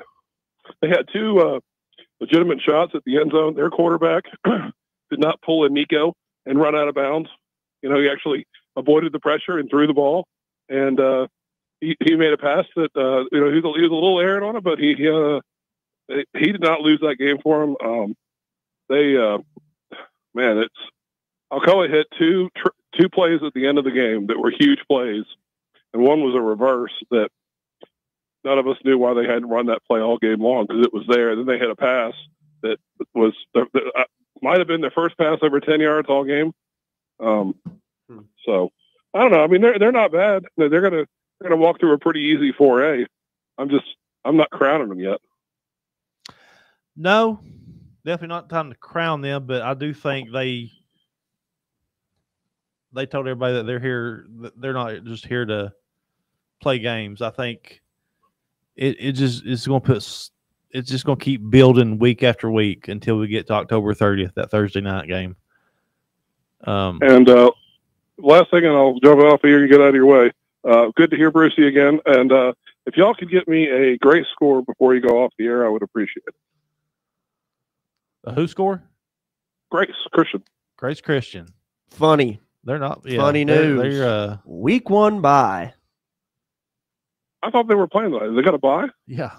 They had two legitimate shots at the end zone. Their quarterback did not pull a Nico and run out of bounds. He actually avoided the pressure and threw the ball, and he made a pass that he was a little errant on it, but he did not lose that game for him. Alcoa hit two plays at the end of the game that were huge plays, and one was a reverse that none of us knew why they hadn't run that play all game long, because it was there. Then they hit a pass that was might have been their first pass over 10 yards all game. So I don't know. I mean, they're not bad. They're gonna walk through a pretty easy 4A. I'm not crowning them yet. No, definitely not time to crown them, but I do think they told everybody that they're here. They're not just here to play games. I think it's just going to keep building week after week until we get to October 30th, that Thursday night game. And last thing, and I'll jump off here and get out of your way. Good to hear Brucey again. And if y'all could get me a Grace score before you go off the air, I would appreciate it. A who score? Grace Christian. Grace Christian. Funny. They're not. Yeah, funny news. They're week 1 bye. I thought they were playing that. They got a bye? Yeah.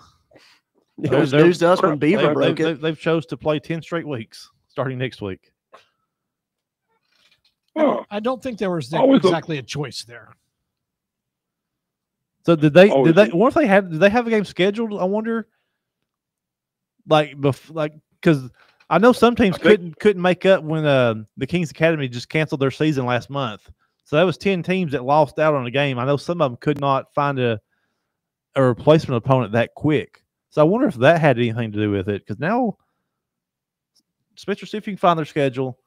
It was news to us when Beaver broke it. They've chose to play 10 straight weeks starting next week. I don't think there was exactly a choice there. So did they? What if they had? Did they have a game scheduled? I wonder. Because I know some teams couldn't make up when the Kings Academy just canceled their season last month. So that was 10 teams that lost out on a game. I know some of them could not find a replacement opponent that quick. So I wonder if that had anything to do with it. Because now, Spencer, see if you can find their schedule.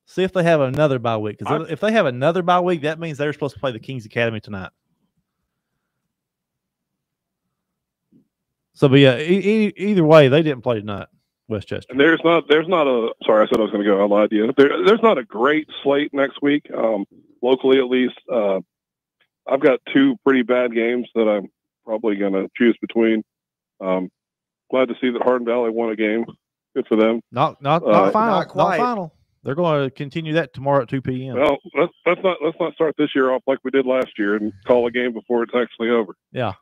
See if they have another bye week. Because if they have another bye week, that means they're supposed to play the Kings Academy tonight. So, but yeah, either way, they didn't play tonight, Westchester. And there's not a. Sorry, I said I was going to go. I lied to you. There's not a great slate next week, locally at least. I've got 2 pretty bad games that I'm probably going to choose between. Glad to see that Hardin Valley won a game. Good for them. Not final. Not final. They're going to continue that tomorrow at 2 p.m. Well, let's not start this year off like we did last year and call a game before it's actually over. Yeah.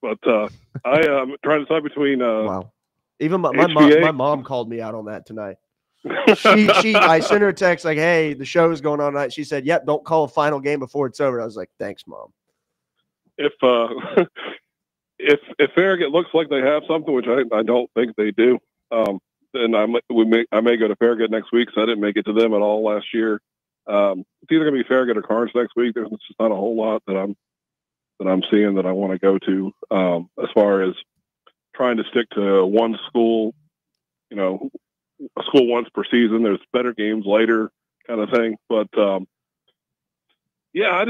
But I am trying to decide between. Wow. Even my mom called me out on that tonight. I sent her a text like, "Hey, the show is going on tonight." She said, "Yep, don't call a final game before it's over." I was like, "Thanks, Mom." If Farragut looks like they have something, which I don't think they do, then I may go to Farragut next week. So I didn't make it to them at all last year. It's either going to be Farragut or Carnes next week. There's just not a whole lot that I'm seeing that I want to go to as far as trying to stick to one school, a school once per season. There's better games later kind of thing. But, yeah,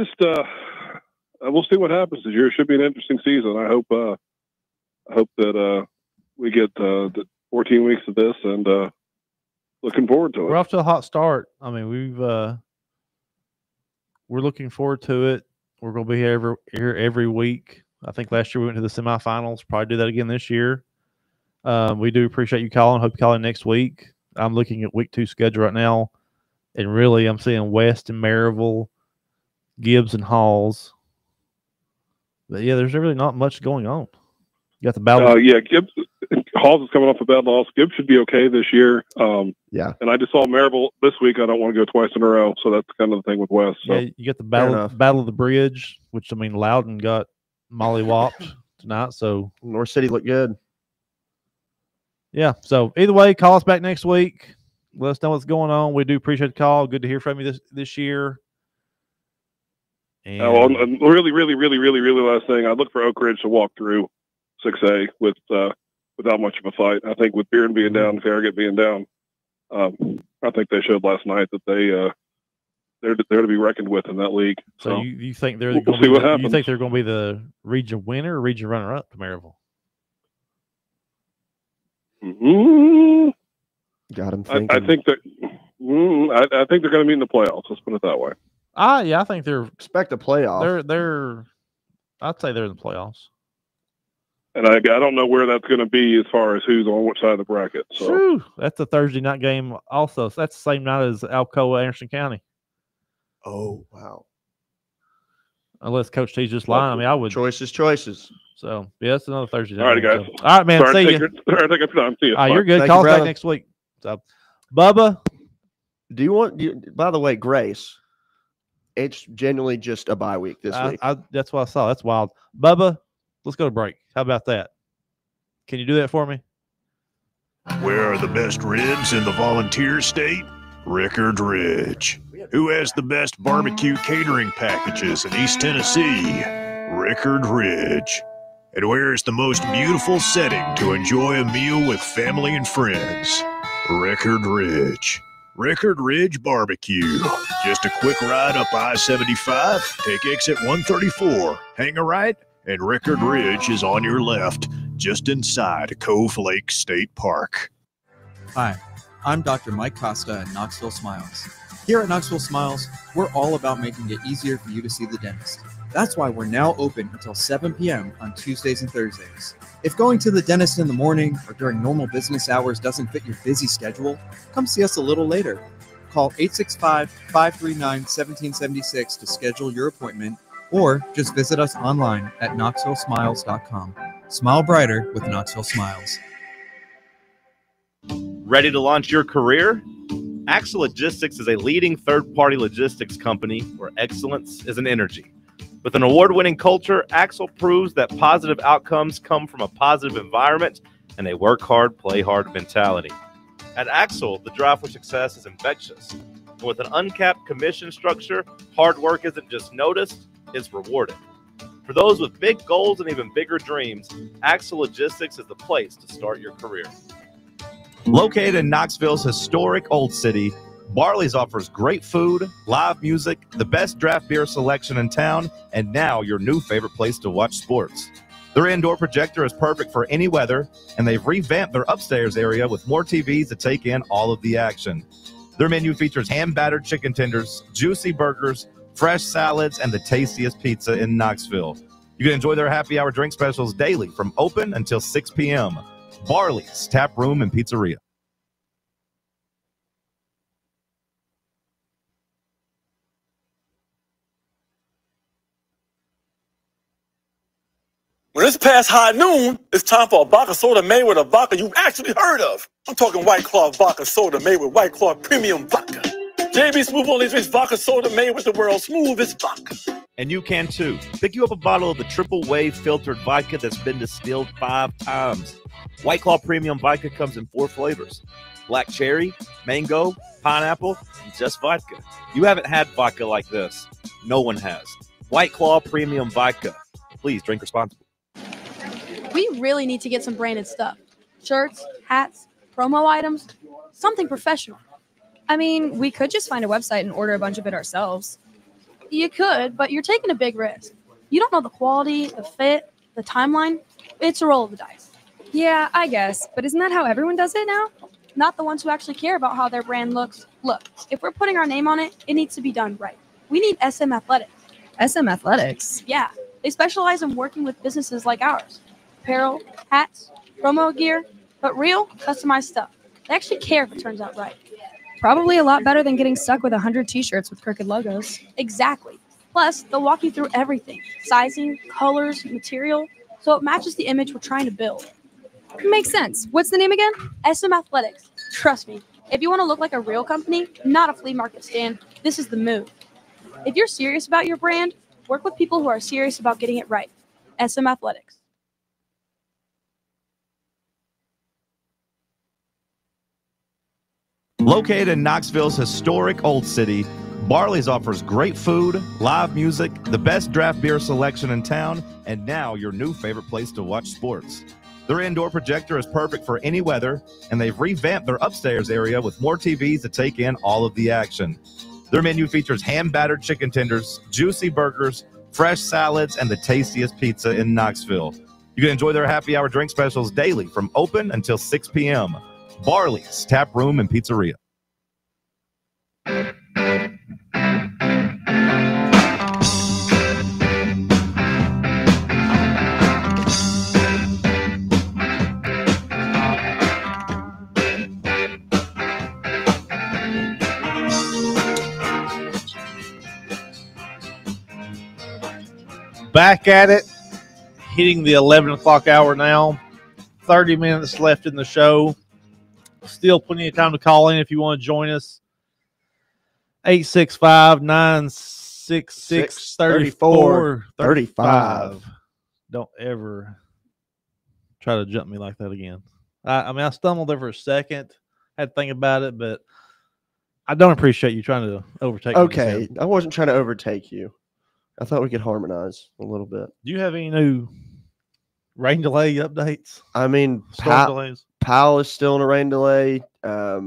we'll see what happens this year. It should be an interesting season. I hope that we get the 14 weeks of this and looking forward to it. We're off to a hot start. I mean, we're looking forward to it. We're going to be here every week. I think last year we went to the semifinals. Probably do that again this year. We do appreciate you calling. Hope you call in next week. I'm looking at week 2 schedule right now, and really I'm seeing West and Maryville, Gibbs and Halls. But yeah, there's really not much going on. You got the battle. Gibbs. Halls is coming off a bad loss. Gibbs should be okay this year. Yeah. And I just saw Maryville this week. I don't want to go twice in a row, so that's kind of the thing with West. So. Yeah, you got the battle of the Bridge, which I mean Loudon got mollywopped tonight. So North City looked good. Yeah. So either way, call us back next week. Let us know what's going on. We do appreciate the call. Good to hear from you this year. And really last thing, I look for Oak Ridge to walk through 6A without much of a fight. I think with Bearden being down, Farragut being down, I think they showed last night that they're to be reckoned with in that league. So you think they're we'll going see to what be happens. you think they're going to be the region winner or region runner up to Maryville? Got him I thinking. think that I think they're going to be in the playoffs. Let's put it that way. Yeah, I think they're expect a playoff. They're I'd say they're in the playoffs. And I don't know where that's going to be as far as who's on which side of the bracket. So Whew, that's a Thursday night game also. So that's the same night as Alcoa, Anderson County. Oh, wow. Unless Coach T's just lying. I mean, I would. Choices. So, yeah, it's another Thursday night. all right, game, guys. so. All right, man. Sorry see to you. take up your time. See you. You're Bye. good. Thank Call you, us back brother. next week. So, Bubba. Do you want? By the way, Grace, it's genuinely just a bye week this week. That's what I saw. That's wild. Bubba, let's go to break. How about that? Can you do that for me? Where are the best ribs in the volunteer state? Rickard Ridge. Who has the best barbecue catering packages in East Tennessee? Rickard Ridge. And where is the most beautiful setting to enjoy a meal with family and friends? Rickard Ridge. Rickard Ridge Barbecue. Just a quick ride up I-75, take exit 134, hang a right, and Rickard Ridge is on your left, just inside Cove Lake State Park. Hi, I'm Dr. Mike Costa at Knoxville Smiles. Here at Knoxville Smiles, we're all about making it easier for you to see the dentist. That's why we're now open until 7 p.m. on Tuesdays and Thursdays. If going to the dentist in the morning or during normal business hours doesn't fit your busy schedule, come see us a little later. Call 865-539-1776 to schedule your appointment, or just visit us online at knoxvillesmiles.com. Smile brighter with Knoxville Smiles. Ready to launch your career? Axel Logistics is a leading third-party logistics company where excellence is an energy. With an award-winning culture, Axel proves that positive outcomes come from a positive environment and a work hard, play hard mentality. At Axel, the drive for success is infectious. And with an uncapped commission structure, hard work isn't just noticed, it's rewarded. For those with big goals and even bigger dreams, Axel Logistics is the place to start your career. Located in Knoxville's historic Old City, Barley's offers great food, live music, the best draft beer selection in town, and now your new favorite place to watch sports. Their indoor projector is perfect for any weather, and they've revamped their upstairs area with more TVs to take in all of the action. Their menu features hand-battered chicken tenders, juicy burgers, fresh salads, and the tastiest pizza in Knoxville. You can enjoy their happy hour drink specials daily from open until 6 p.m. Barley's Tap Room and Pizzeria. When it's past high noon, it's time for a vodka soda made with a vodka you've actually heard of. I'm talking White Claw vodka soda made with White Claw premium vodka. JB Smooth only drinks vodka soda made with the world's smoothest vodka. And you can too. Pick you up a bottle of the triple wave filtered vodka that's been distilled 5 times. White Claw Premium Vodka comes in 4 flavors: black cherry, mango, pineapple, and just vodka. You haven't had vodka like this. No one has. White Claw Premium Vodka. Please drink responsibly. We really need to get some branded stuff. Shirts, hats, promo items, something professional. I mean, we could just find a website and order a bunch of it ourselves. You could, but you're taking a big risk. You don't know the quality, the fit, the timeline. It's a roll of the dice. Yeah, I guess. But isn't that how everyone does it now? Not the ones who actually care about how their brand looks. Look, if we're putting our name on it, it needs to be done right. We need SM Athletics. SM Athletics? Yeah, They specialize in working with businesses like ours. Apparel, hats, promo gear, but real, customized stuff. They actually care if it turns out right. Probably a lot better than getting stuck with 100 t-shirts with crooked logos. Exactly. Plus, they'll walk you through everything. Sizing, colors, material, so it matches the image we're trying to build. Makes sense. What's the name again? SM Athletics. Trust me, if you want to look like a real company, not a flea market stand, this is the move. If you're serious about your brand, work with people who are serious about getting it right. SM Athletics. Located in Knoxville's historic Old City, Barley's offers great food, live music, the best draft beer selection in town, and now your new favorite place to watch sports. Their indoor projector is perfect for any weather, and they've revamped their upstairs area with more TVs to take in all of the action. Their menu features hand-battered chicken tenders, juicy burgers, fresh salads, and the tastiest pizza in Knoxville. You can enjoy their happy hour drink specials daily from open until 6 p.m. Barley's Tap Room and Pizzeria. Back at it, hitting the 11 o'clock hour now. 30 minutes left in the show. Still plenty of time to call in if you want to join us. 865-966-3435. Don't ever try to jump me like that again. I stumbled there for a second. Had to think about it, but I don't appreciate you trying to overtake me. Okay, I wasn't trying to overtake you. I thought we could harmonize a little bit. Do you have any new rain delay updates? I mean, storm delays. Powell is still in a rain delay. I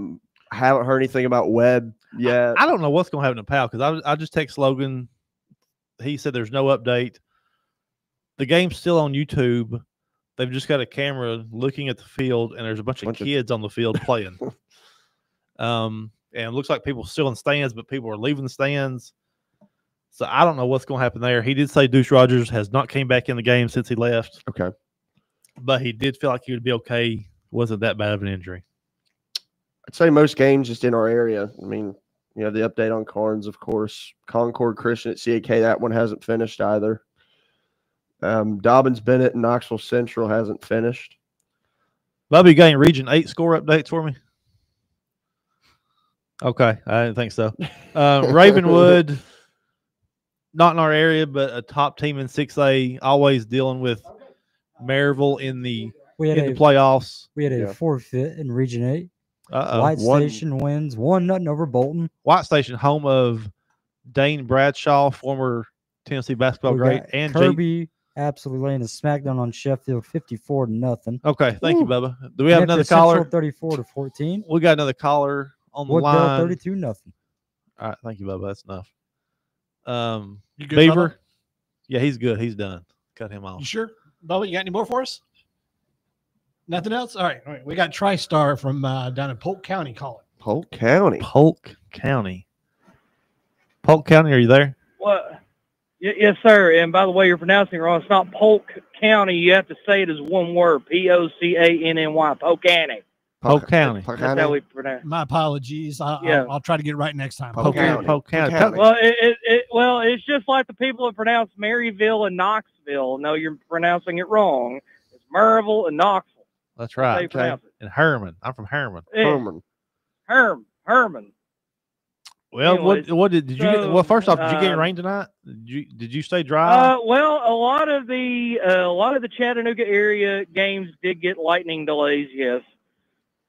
haven't heard anything about Webb yet. I don't know what's going to happen to Powell because I just text Logan. He said there's no update. The game's still on YouTube. They've just got a camera looking at the field, and there's a bunch of kids on the field playing. And it looks like people still in stands, but people are leaving the stands. So I don't know what's going to happen there. He did say Deuce Rogers has not came back in the game since he left. Okay. But he did feel like he would be okay. Wasn't that bad of an injury. I'd say most games just in our area. I mean, you know, the update on Carnes, of course. Concord Christian at CAK, that one hasn't finished either. Dobbins Bennett and Knoxville Central hasn't finished. Bubby, you got any Region 8 score updates for me? Okay, I didn't think so. Ravenwood, not in our area, but a top team in 6A, always dealing with Maryville in the playoffs. We had a forfeit in Region 8. Uh-oh. Station wins 1-0 over Bolton. White Station, home of Dane Bradshaw, former Tennessee basketball great, and Kirby absolutely laying a smackdown on Sheffield 54-0. Okay, thank you, Bubba. Do we have another caller? 34-14. We got another caller on the Woodville, line. 32-0. All right, thank you, Bubba. That's enough. You good, Beaver, Bubba? yeah, he's good. He's done. Cut him off. You sure? Bubba, you got any more for us? Nothing else? All right. We got TriStar from down in Polk County calling. Polk County. Polk County. Polk County, are you there? Well, yes, sir. And by the way, you're pronouncing it wrong. It's not Polk County. You have to say it as one word. P-O-C-A-N-N-Y. Polk County. Polk County. That's how we pronounce it. My apologies. Yeah. I'll try to get it right next time. Polk County. Well, it's just like the people that pronounce Maryville and Knoxville. No, you're pronouncing it wrong. It's Maryville and Knoxville. That's right. how you pronounce it. And Herman. I'm from Herman. Yeah. Herman. Well, Anyways, what did you get? Well, first off, did you get rain tonight? Did you stay dry? Well, a lot of the Chattanooga area games did get lightning delays. Yes,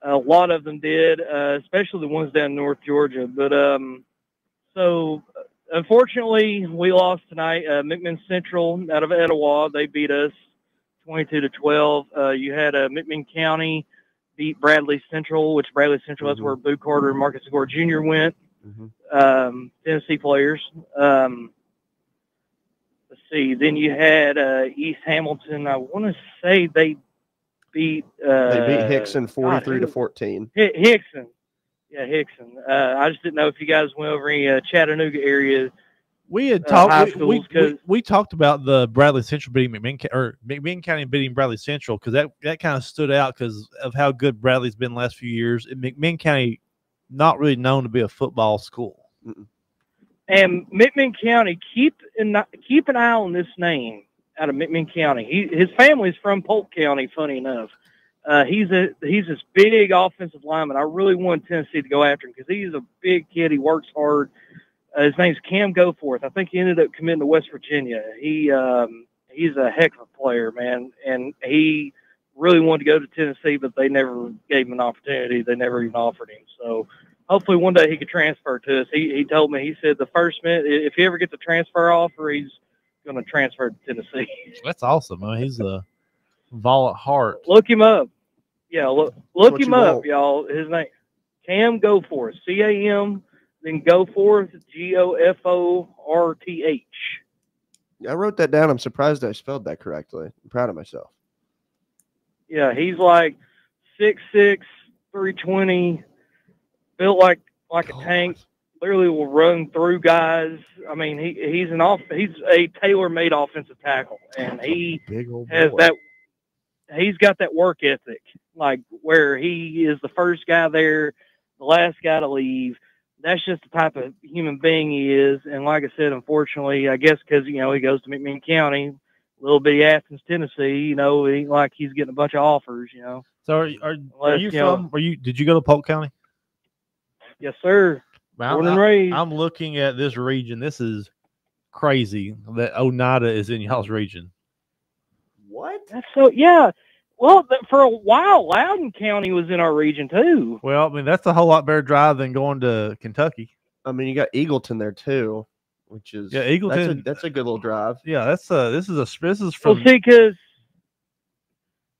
a lot of them did, especially the ones down in North Georgia. But so unfortunately, we lost tonight. McMinn Central out of Etowah, they beat us 22-12. You had McMinn County beat Bradley Central, which Bradley Central, that's where Boo Carter and Marcus Gore Jr. went. Tennessee players. Let's see. Then you had East Hamilton. I want to say they beat Hickson 43-14. Hickson. Yeah, Hickson. I just didn't know if you guys went over any Chattanooga area We had high talked. We, schools, 'cause- we talked about the Bradley Central beating McMinn County beating Bradley Central because that kind of stood out because of how good Bradley's been the last few years. And McMinn County, not really known to be a football school. And McMinn County, keep an eye on this name out of McMinn County. His family's from Polk County. Funny enough, he's this big offensive lineman. I really want Tennessee to go after him because he's a big kid. He works hard. His name's Cam Goforth. I think he ended up committing to West Virginia. He's a heck of a player, man, and he really wanted to go to Tennessee, but they never gave him an opportunity. They never even offered him. So hopefully one day he could transfer to us. He told me, he said the first minute, if he ever gets a transfer offer, he's going to transfer to Tennessee. That's awesome. I mean, he's a ball at heart. Look him up. Yeah, look what him you up, want. y'all. His name, Cam Goforth, C-A-M, then Goforth, Goforth. I wrote that down. I'm surprised I spelled that correctly. I'm proud of myself. Yeah, he's like 6'6", 320, built like a tank. Literally will run through guys. I mean, he's a tailor-made offensive tackle, and he has that. He's got that work ethic, like where he is the first guy there, the last guy to leave. That's just the type of human being he is. And like I said, unfortunately, I guess because, he goes to McMinn County, little bitty Athens, Tennessee, it ain't like he's getting a bunch of offers, So are you from? Did you go to Polk County? Yes, sir. Born and raised. I'm looking at this region. This is crazy that Oneida is in y'all's region. What? That's so, yeah. Well, for a while, Loudoun County was in our region too. Well, I mean, that's a whole lot better drive than going to Kentucky. I mean, you got Eagleton there too, which is Eagleton. That's a good little drive. Yeah, this is Well, from. see, because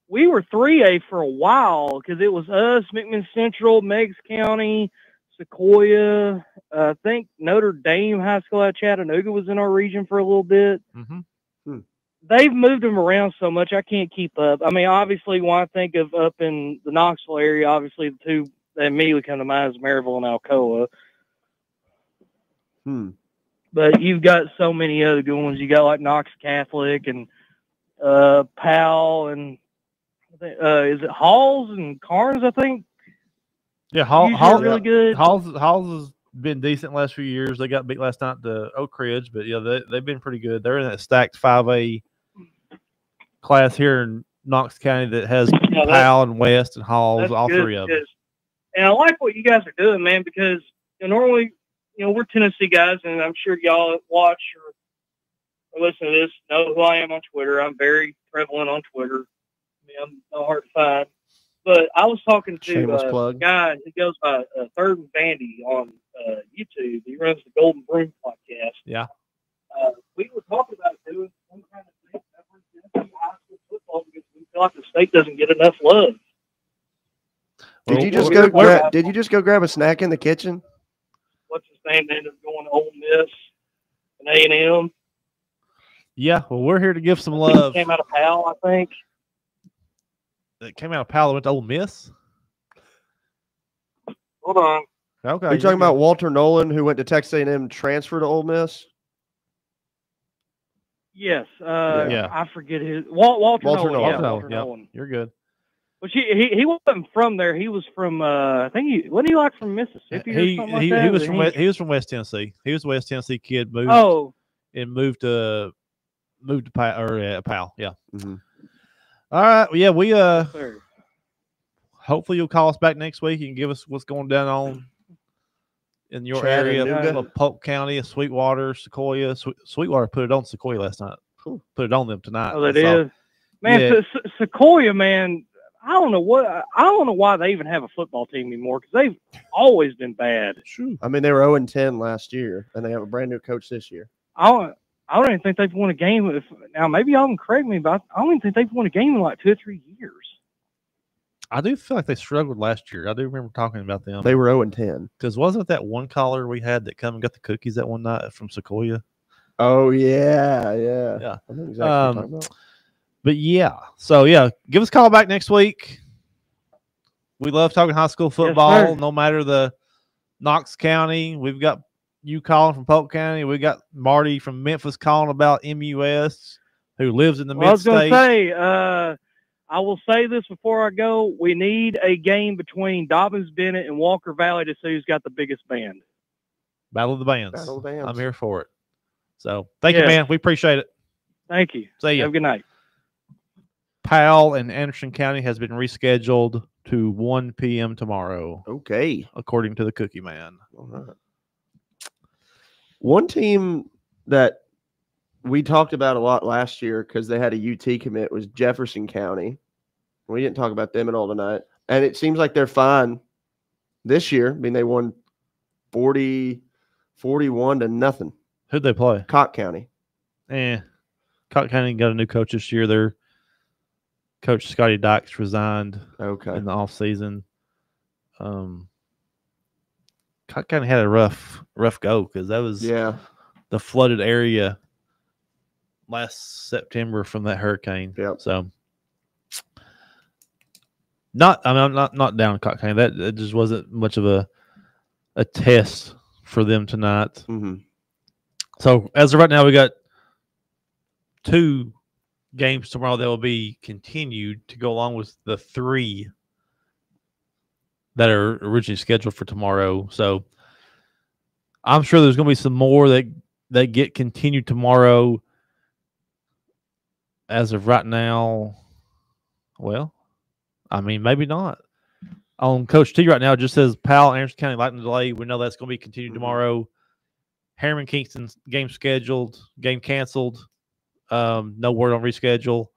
we were 3A for a while because it was us, McMinn Central, Meigs County, Sequoia. I think Notre Dame High School out of Chattanooga was in our region for a little bit. They've moved them around so much I can't keep up. I mean, obviously, when I think of up in the Knoxville area, obviously the two that immediately come to mind is Maryville and Alcoa. But you've got so many other good ones. You got like Knox Catholic and Powell and is it Halls and Carnes? I think. Yeah, Usually Halls really good. Halls has been decent last few years. They got beat last night to Oak Ridge, but yeah, they've been pretty good. They're in that stacked 5A class here in Knox County that has Powell and West and Halls, That's all good three of them. because- And I like what you guys are doing, man, because normally, we're Tennessee guys, and I'm sure y'all watch or listen to this know who I am on Twitter. I'm very prevalent on Twitter. I mean, I'm no hard to find. But I was talking to Shameless a plug. guy who goes by Third and Bandy on YouTube. He runs the Golden Broom podcast. Yeah. We were talking about doing some kind of thing for Tennessee high school football because we feel like the state doesn't get enough love. Did you just go grab a snack in the kitchen? What's his name? They ended up going to Ole Miss and A&M. Yeah, well, we're here to give some love. Came out of Powell, I think. It came out of Powell, went to Ole Miss. Hold on. Okay. Are you talking about Walter Nolan, who went to Texas A&M, transfer to Ole Miss? Yes. Yeah. I forget his Walter Nolan. Walter Yeah, Nolan. Walter Yeah, Nolan. you're good. But he wasn't from there. He was from I think wasn't he like from Mississippi or something like that? He was from he was from West Tennessee. He was a West Tennessee kid. Moved moved to Powell. Yeah. All right. Well, yeah, we hopefully you'll call us back next week and give us what's going down on in your area of Polk County, Sweetwater, Sequoia. Sweetwater put it on Sequoia last night. Put it on them tonight. Oh, they did. Man, Sequoia, man. I don't know why they even have a football team anymore because they've always been bad. I mean, they were 0-10 last year, and they have a brand new coach this year. I don't even think they've won a game. Now, maybe y'all can correct me, but I don't even think they've won a game in like 2 or 3 years. I do feel like they struggled last year. I do remember talking about them. They were 0-10. Because wasn't that one caller we had that come and got the cookies that one night from Sequoia? Oh, yeah. Yeah. I know exactly what you're talking about. But yeah, so yeah, give us a call back next week. We love talking high school football, no matter the Knox County. We've got you calling from Polk County. We got Marty from Memphis calling about MUS, who lives in the Well, I was going mid-state. to say, I will say this before I go. We need a game between Dobbins Bennett and Walker Valley to see who's got the biggest band. Battle of the Bands. Battle of the Bands. I'm here for it. So thank you, Yes. man. We appreciate it. Thank you. See ya. Have a good night. Powell and Anderson County has been rescheduled to 1 p.m. tomorrow. Okay. According to the Cookie Man. All right. One team that we talked about a lot last year because they had a UT commit was Jefferson County. We didn't talk about them at all tonight. And it seems like they're fine this year. I mean, they won 41 to nothing. Who'd they play? Cott County. Cott County got a new coach this year. Their coach, Scotty Dykes, resigned in the offseason. Cott County had a rough go because that was the flooded area last September from that hurricane. So I'm not down in Cott County. That just wasn't much of a test for them tonight. Mm-hmm. So as of right now, we got 2 games tomorrow that will be continued to go along with the 3 that are originally scheduled for tomorrow. So I'm sure there's going to be some more that get continued tomorrow. As of right now, well, I mean, maybe not. On Coach T right now, it just says Powell, Anderson County lightning delay. We know that's going to be continued tomorrow. Harriman Kingston game scheduled, game canceled. No word on reschedule.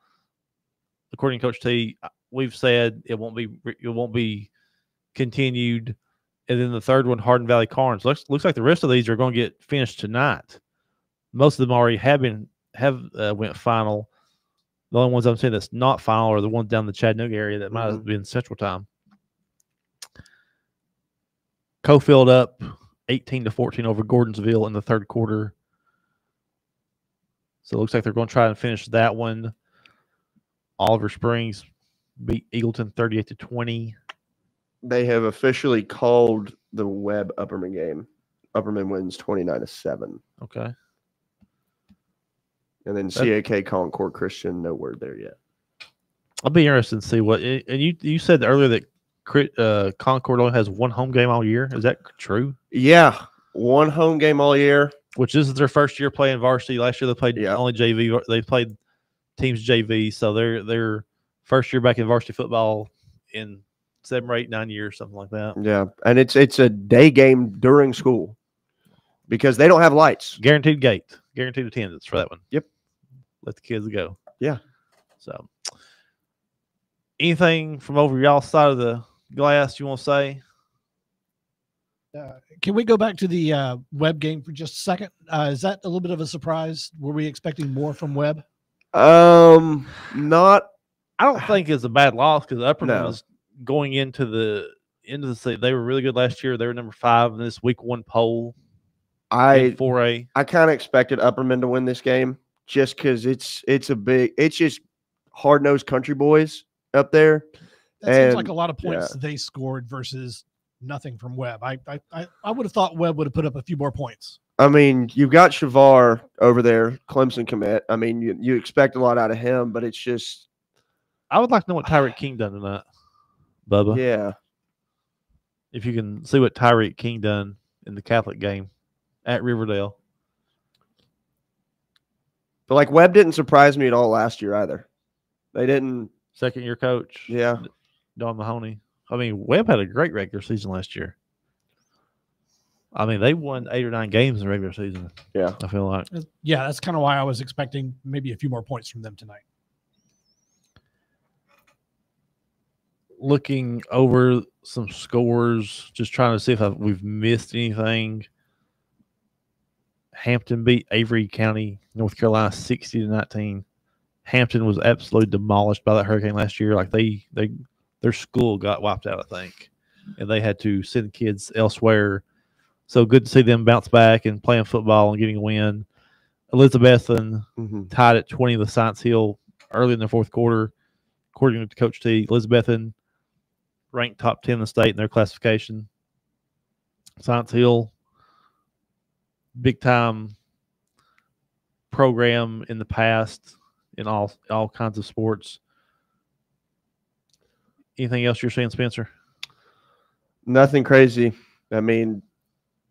According to Coach T, we've said it won't be continued. And then the third one, Hardin Valley Carnes. Looks like the rest of these are going to get finished tonight. Most of them already have went final. The only ones I'm saying that's not final are the ones down in the Chattanooga area that might have been Central Time. Cofield up 18-14 over Gordonsville in the third quarter. So it looks like they're going to try and finish that one. Oliver Springs beat Eagleton 38-20. They have officially called the Webb Upperman game. Upperman wins 29-7. Okay. And then CAK Concord Christian, no word there yet. I'll be interested to see what. And you said earlier that Concord only has 1 home game all year. Is that true? Yeah, 1 home game all year. Which this is their first year playing varsity. Last year they played only JV. They played teams JV, so they're first year back in varsity football in 7 or 8, 9 years, something like that. Yeah, and it's a day game during school because they don't have lights. Guaranteed gate, guaranteed attendance for that one. Yep. Let the kids go. Yeah. So, anything from over y'all's side of the glass you want to say? Can we go back to the Webb game for just a second? Is that a little bit of a surprise? Were we expecting more from Webb? Not. I don't think it's a bad loss because Upperman was going into the season. They were really good last year. They were number 5 in this week 1 poll. I 4A. I kind of expected Upperman to win this game just because it's just hard-nosed country boys up there. That seems like a lot of points they scored versus nothing from Webb. I would have thought Webb would have put up a few more points. I mean, you've got Shavar over there, Clemson commit. I mean, you expect a lot out of him, but it's just. I would like to know what Tyreek King done tonight, Bubba. Yeah. If you can see what Tyreek King done in the Catholic game at Riverdale. But like Webb didn't surprise me at all last year either. They didn't. Second-year coach. Yeah. Don Mahoney. I mean, Webb had a great regular season last year. I mean, they won 8 or 9 games in the regular season. Yeah. I feel like. Yeah, that's kind of why I was expecting maybe a few more points from them tonight. Looking over some scores, just trying to see if we've missed anything. Hampton beat Avery County, North Carolina, 60-19. Hampton was absolutely demolished by that hurricane last year. Like their school got wiped out, I think, and they had to send kids elsewhere. So good to see them bounce back and playing football and getting a win. Elizabethan tied at 20 with Science Hill early in the fourth quarter. According to Coach T, Elizabethan ranked top 10 in the state in their classification. Science Hill big time program in the past in all kinds of sports. Anything else you're saying, Spencer? Nothing crazy. I mean,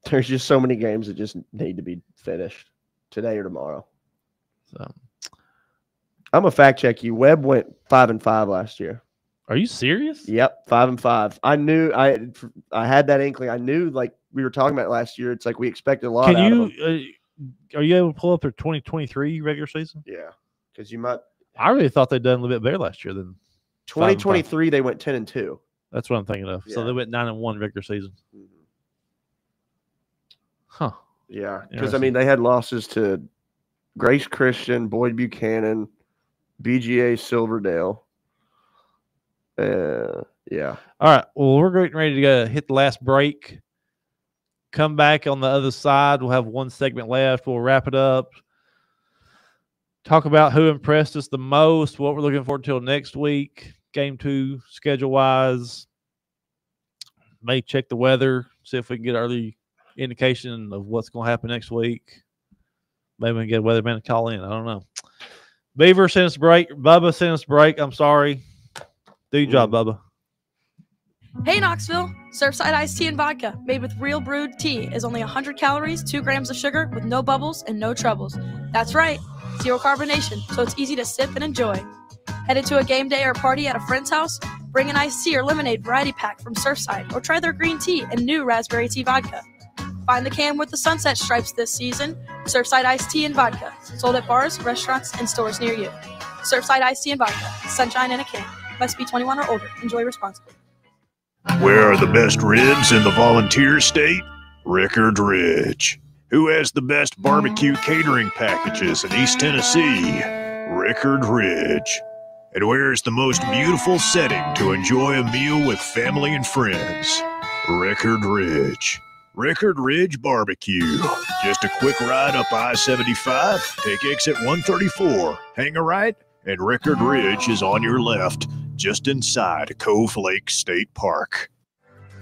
there's just so many games that just need to be finished today or tomorrow. So I'm a fact check you. Webb went 5-5 last year. Are you serious? Yep, 5-5. I knew I had that inkling. I knew, like we were talking about last year. It's like we expected a lot. Can out you? of them. Are you able to pull up their 2023 regular season? Yeah, because you might. I really thought they'd done a little bit better last year than 2023. They went 10-2. That's what I'm thinking of. So Yeah. they went 9-1 regular season. Huh. Yeah, because I mean they had losses to Grace Christian, Boyd Buchanan, BGA Silverdale. Yeah. All right. Well, we're getting ready to go hit the last break. Come back on the other side. We'll have one segment left. We'll wrap it up. Talk about who impressed us the most, what we're looking forward to next week, game 2, schedule-wise. May check the weather, see if we can get early indication of what's going to happen next week. Maybe we can get a weatherman to call in. I don't know. Beaver sent us a break. Bubba sent us a break. I'm sorry. Do your job, Bubba. Hey Knoxville, Surfside iced tea and vodka made with real brewed tea is only 100 calories, 2 grams of sugar with no bubbles and no troubles. That's right, 0 carbonation, so it's easy to sip and enjoy. Headed to a game day or party at a friend's house? Bring an iced tea or lemonade variety pack from Surfside or try their green tea and new raspberry tea vodka. Find the can with the sunset stripes this season. Surfside iced tea and vodka, sold at bars, restaurants, and stores near you. Surfside iced tea and vodka, sunshine in a can. Must be 21 or older. Enjoy responsibly. Where are the best ribs in the Volunteer State? Rickard Ridge. Who has the best barbecue catering packages in East Tennessee? Rickard Ridge. And where is the most beautiful setting to enjoy a meal with family and friends? Rickard Ridge. Rickard Ridge Barbecue. Just a quick ride up I-75, take exit 134, hang a right, and Rickard Ridge is on your left, just inside Cove Lake State Park.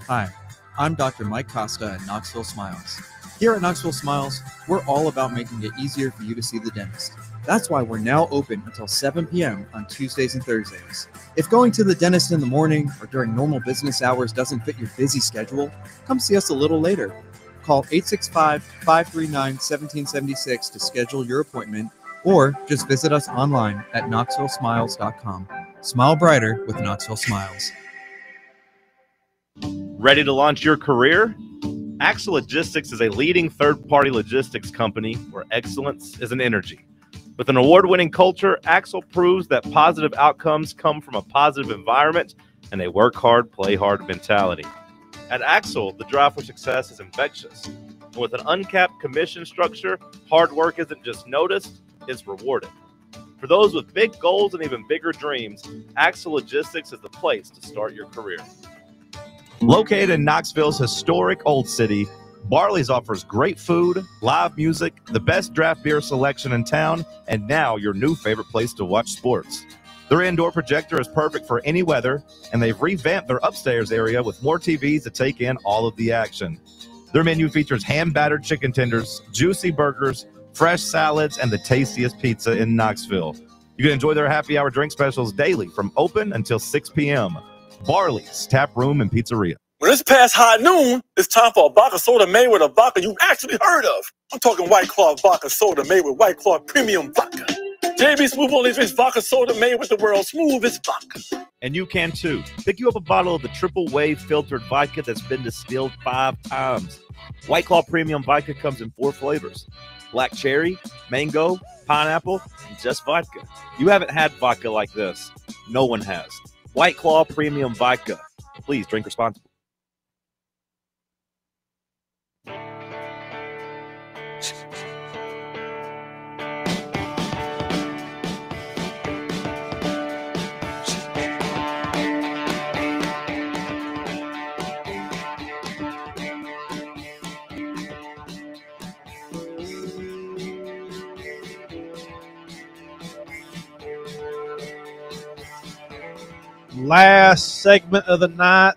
Hi, I'm Dr. Mike Costa at Knoxville Smiles. Here at Knoxville Smiles, we're all about making it easier for you to see the dentist. That's why we're now open until 7 p.m. on Tuesdays and Thursdays. If going to the dentist in the morning or during normal business hours doesn't fit your busy schedule, come see us a little later. Call 865-539-1776 to schedule your appointment, or just visit us online at knoxvillesmiles.com. Smile brighter with Knoxville Smiles. Ready to launch your career? Axle Logistics is a leading third-party logistics company where excellence is an energy. With an award-winning culture, Axle proves that positive outcomes come from a positive environment and a work hard, play hard mentality. At Axle, the drive for success is infectious. And with an uncapped commission structure, hard work isn't just noticed, it's rewarded. For those with big goals and even bigger dreams, Axle Logistics is the place to start your career. Located in Knoxville's historic Old City, Barley's offers great food, live music, the best draft beer selection in town, and now your new favorite place to watch sports. Their indoor projector is perfect for any weather, and they've revamped their upstairs area with more TVs to take in all of the action. Their menu features hand-battered chicken tenders, juicy burgers, fresh salads, and the tastiest pizza in Knoxville. You can enjoy their happy hour drink specials daily from open until 6 p.m. Barley's Tap Room and Pizzeria. When it's past high noon, it's time for a vodka soda made with a vodka you've actually heard of. I'm talking White Claw vodka soda made with White Claw premium vodka. JB Smooth only drinks vodka soda made with the world's smoothest vodka. And you can too. Pick you up a bottle of the triple wave filtered vodka that's been distilled 5 times. White Claw premium vodka comes in 4 flavors: black cherry, mango, pineapple, and just vodka. You haven't had vodka like this. No one has. White Claw premium vodka. Please drink responsibly. Last segment of the night.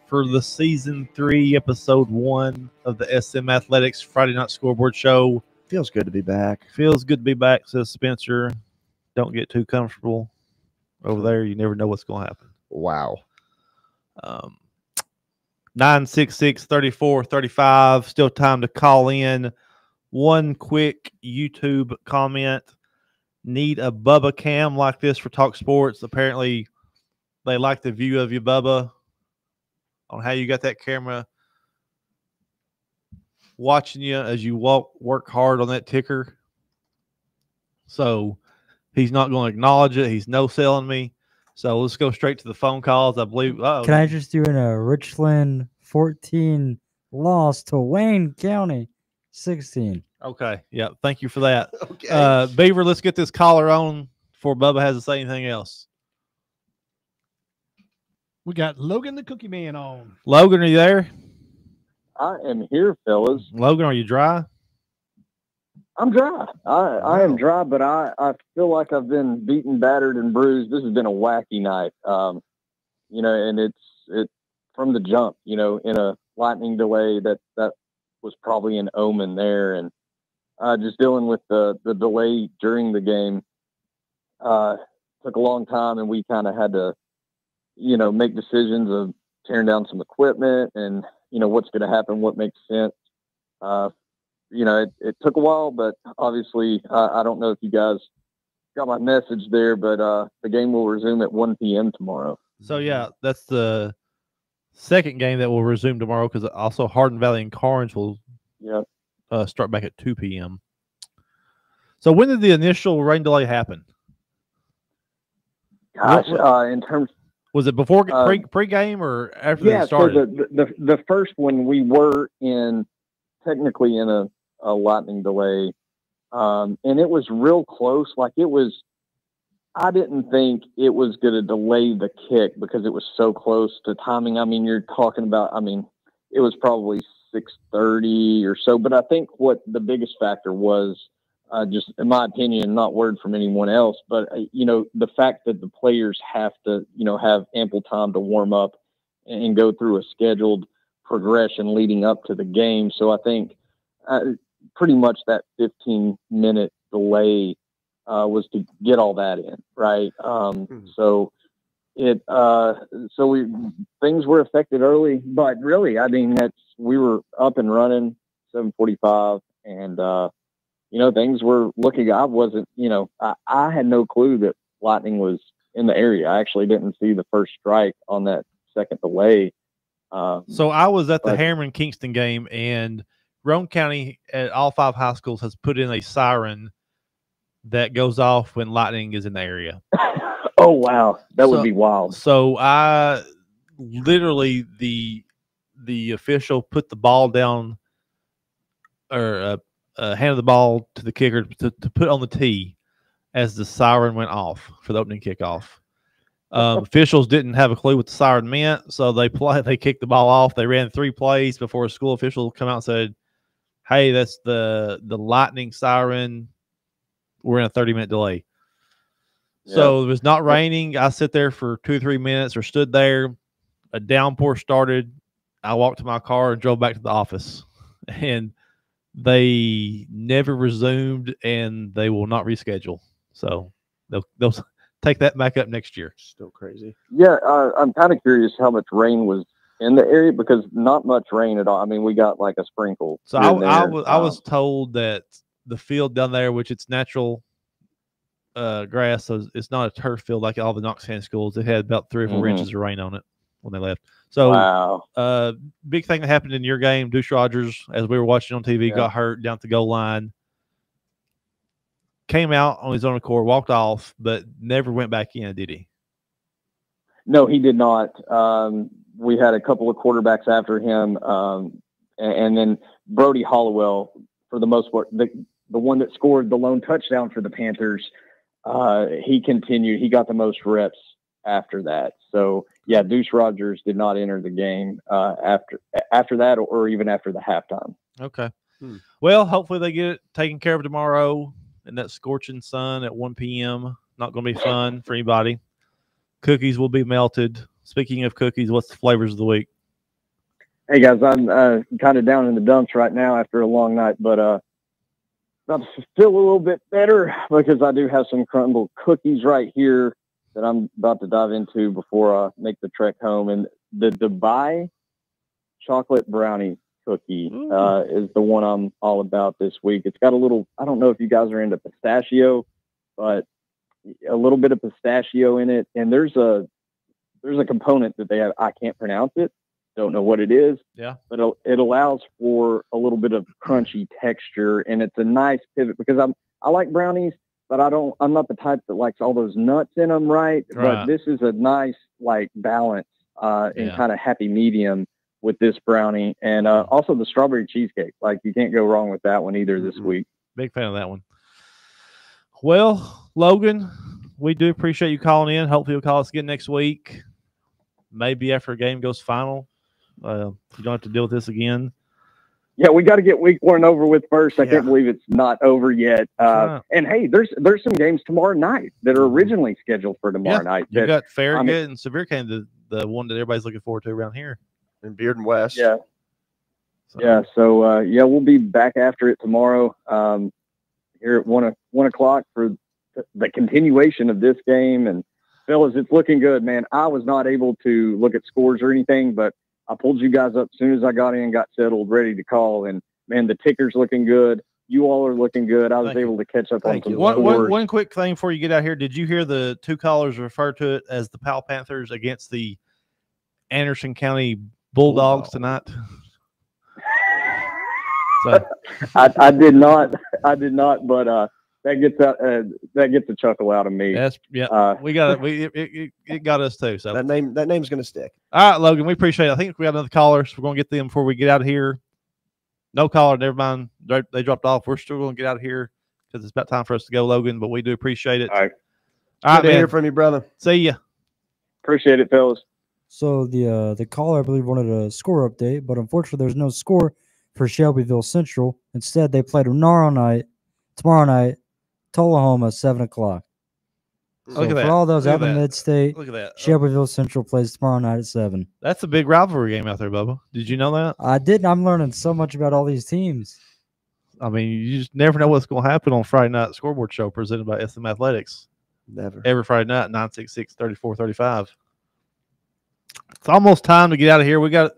for the season 3, episode 1 of the SM Athletics Friday Night Scoreboard Show. Feels good to be back. Feels good to be back, says Spencer. Don't get too comfortable over there. You never know what's going to happen. Wow. 966-3435. Still time to call in. One quick YouTube comment. Need a Bubba cam like this for Talk Sports. Apparently, they like the view of you, Bubba, on how you got that camera watching you as you work hard on that ticker. So he's not going to acknowledge it. He's no-selling me. So let's go straight to the phone calls. I believe. Can I just do in a Richland 14 loss to Wayne County 16? Okay. Yeah. Thank you for that. Okay. Beaver, let's get this caller on before Bubba has to say anything else. We got Logan the Cookie Man on. Logan, are you there? I am here, fellas. Logan, are you dry? I'm dry. I am dry, but I feel like I've been beaten, battered, and bruised. This has been a wacky night. And it's from the jump, in a lightning delay that was probably an omen there. And just dealing with the delay during the game took a long time, and we kind of had to, make decisions of tearing down some equipment and, what's going to happen, what makes sense. It took a while, but obviously I don't know if you guys got my message there, but the game will resume at 1 p.m. tomorrow. So, yeah, that's the second game that will resume tomorrow because also Hardin Valley and Carnes will start back at 2 p.m. So when did the initial rain delay happen? Gosh, in terms... Was it before pre-game or after they started? So the first one we were technically in a lightning delay, and it was real close. I didn't think it was going to delay the kick because it was so close to timing. I mean, you're talking about, it was probably 6:30 or so, but I think what the biggest factor was, just in my opinion, not word from anyone else, but the fact that the players have to, have ample time to warm up and go through a scheduled progression leading up to the game. So I think pretty much that 15-minute delay was to get all that in, right? So things were affected early, but really, we were up and running 7:45, and things were looking. I wasn't, I had no clue that lightning was in the area. I actually didn't see the first strike on that second delay. So I was at the Harriman Kingston game, and Roane County at all 5 high schools has put in a siren that goes off when lightning is in the area. Oh, wow. That would be wild. So I literally, the official put the ball down or handed the ball to the kicker to put on the tee as the siren went off for the opening kickoff. Officials didn't have a clue what the siren meant, so they kicked the ball off. They ran 3 plays before a school official come out and said, "Hey, that's the lightning siren. We're in a 30-minute delay." Yeah. So it was not raining. I sit there for 2 or 3 minutes or stood there. A downpour started. I walked to my car and drove back to the office. And they never resumed, and they will not reschedule. So they'll take that back up next year. Still crazy. Yeah, I'm kind of curious how much rain was in the area because not much rain at all. I mean, we got like a sprinkle. So I was told that the field down there, which it's natural grass, so it's not a turf field like all the Knox County schools. It had about 3 or 4 inches of rain on it when they left. So, wow. Big thing that happened in your game, Deuce Rogers, as we were watching on TV, got hurt down at the goal line. Came out on his own accord, walked off, but never went back in, did he? No, he did not. We had a couple of quarterbacks after him, and then Brody Hollowell, for the most part, the one that scored the lone touchdown for the Panthers, he continued. He got the most reps after that. So, yeah, Deuce Rogers did not enter the game after that or even after the halftime. Okay. Well, hopefully they get it taken care of tomorrow in that scorching sun at 1 p.m. Not going to be fun for anybody. Cookies will be melted. Speaking of cookies, what's the flavors of the week? Hey guys, I'm kind of down in the dumps right now after a long night, but about to feel a little bit better because I do have some crumbled cookies right here that I'm about to dive into before I make the trek home. And the Dubai chocolate brownie cookie is the one I'm all about this week. It's got a little, I don't know if you guys are into pistachio, but a little bit of pistachio in it. And there's a component that they have, I can't pronounce it. Don't know what it is. Yeah. But it allows for a little bit of crunchy texture, and it's a nice pivot because I like brownies, but I'm not the type that likes all those nuts in them, right? But this is a nice like balance and kind of happy medium with this brownie, and also the strawberry cheesecake. Like you can't go wrong with that one either this week. Big fan of that one. Well, Logan, we do appreciate you calling in. Hopefully you'll call us again next week. Maybe after a game goes final. You don't have to deal with this again. Yeah, we got to get week 1 over with first. I can't believe it's not over yet. And hey, there's some games tomorrow night that are originally scheduled for tomorrow night. You got Farragut and Severe Cane, the one that everybody's looking forward to around here. And Bearden West. Yeah. So we'll be back after it tomorrow here at 1 o'clock for the continuation of this game. And fellas, it's looking good, man. I was not able to look at scores or anything, but I pulled you guys up as soon as I got in, got settled, ready to call. And man, the ticker's looking good. You all are looking good. I was able to catch up on some scores. One quick thing before you get out here. Did you hear the two callers refer to it as the Powell Panthers against the Anderson County Bulldogs tonight? So I did not, but that gets a chuckle out of me. That's we got it. It got us too. So that name's gonna stick. All right, Logan, we appreciate it. I think we got another caller, so we're gonna get them before we get out of here. No caller, never mind. They dropped off. We're still gonna get out of here because it's about time for us to go, Logan. But we do appreciate it. All right, Good to hear from you, brother. See ya. Appreciate it, fellas. So the caller, I believe, wanted a score update, but unfortunately, there's no score for Shelbyville Central. Instead, they played tomorrow night, Tullahoma, 7 o'clock. So Look at that. For all those Look out at in that. Mid-State, Look at that. Shelbyville Central plays tomorrow night at 7. That's a big rivalry game out there, Bubba. Did you know that? I didn't. I'm learning so much about all these teams. I mean, you just never know what's going to happen on Friday night scoreboard show presented by SM Athletics. Never. Every Friday night, 966-3435. It's almost time to get out of here. We got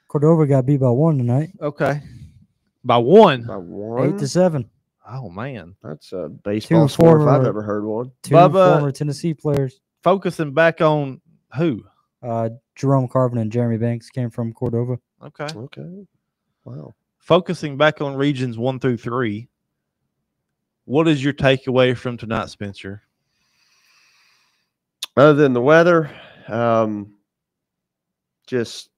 Cordova got beat by 1 tonight. Okay. By 1? By 1? 8-7. Oh, man. That's a baseball score if I've ever heard one. Two Bubba, former Tennessee players. Focusing back on who? Jerome Carvin and Jeremy Banks came from Cordova. Okay. Wow. Focusing back on regions 1 through 3, what is your takeaway from tonight, Spencer? Other than the weather, just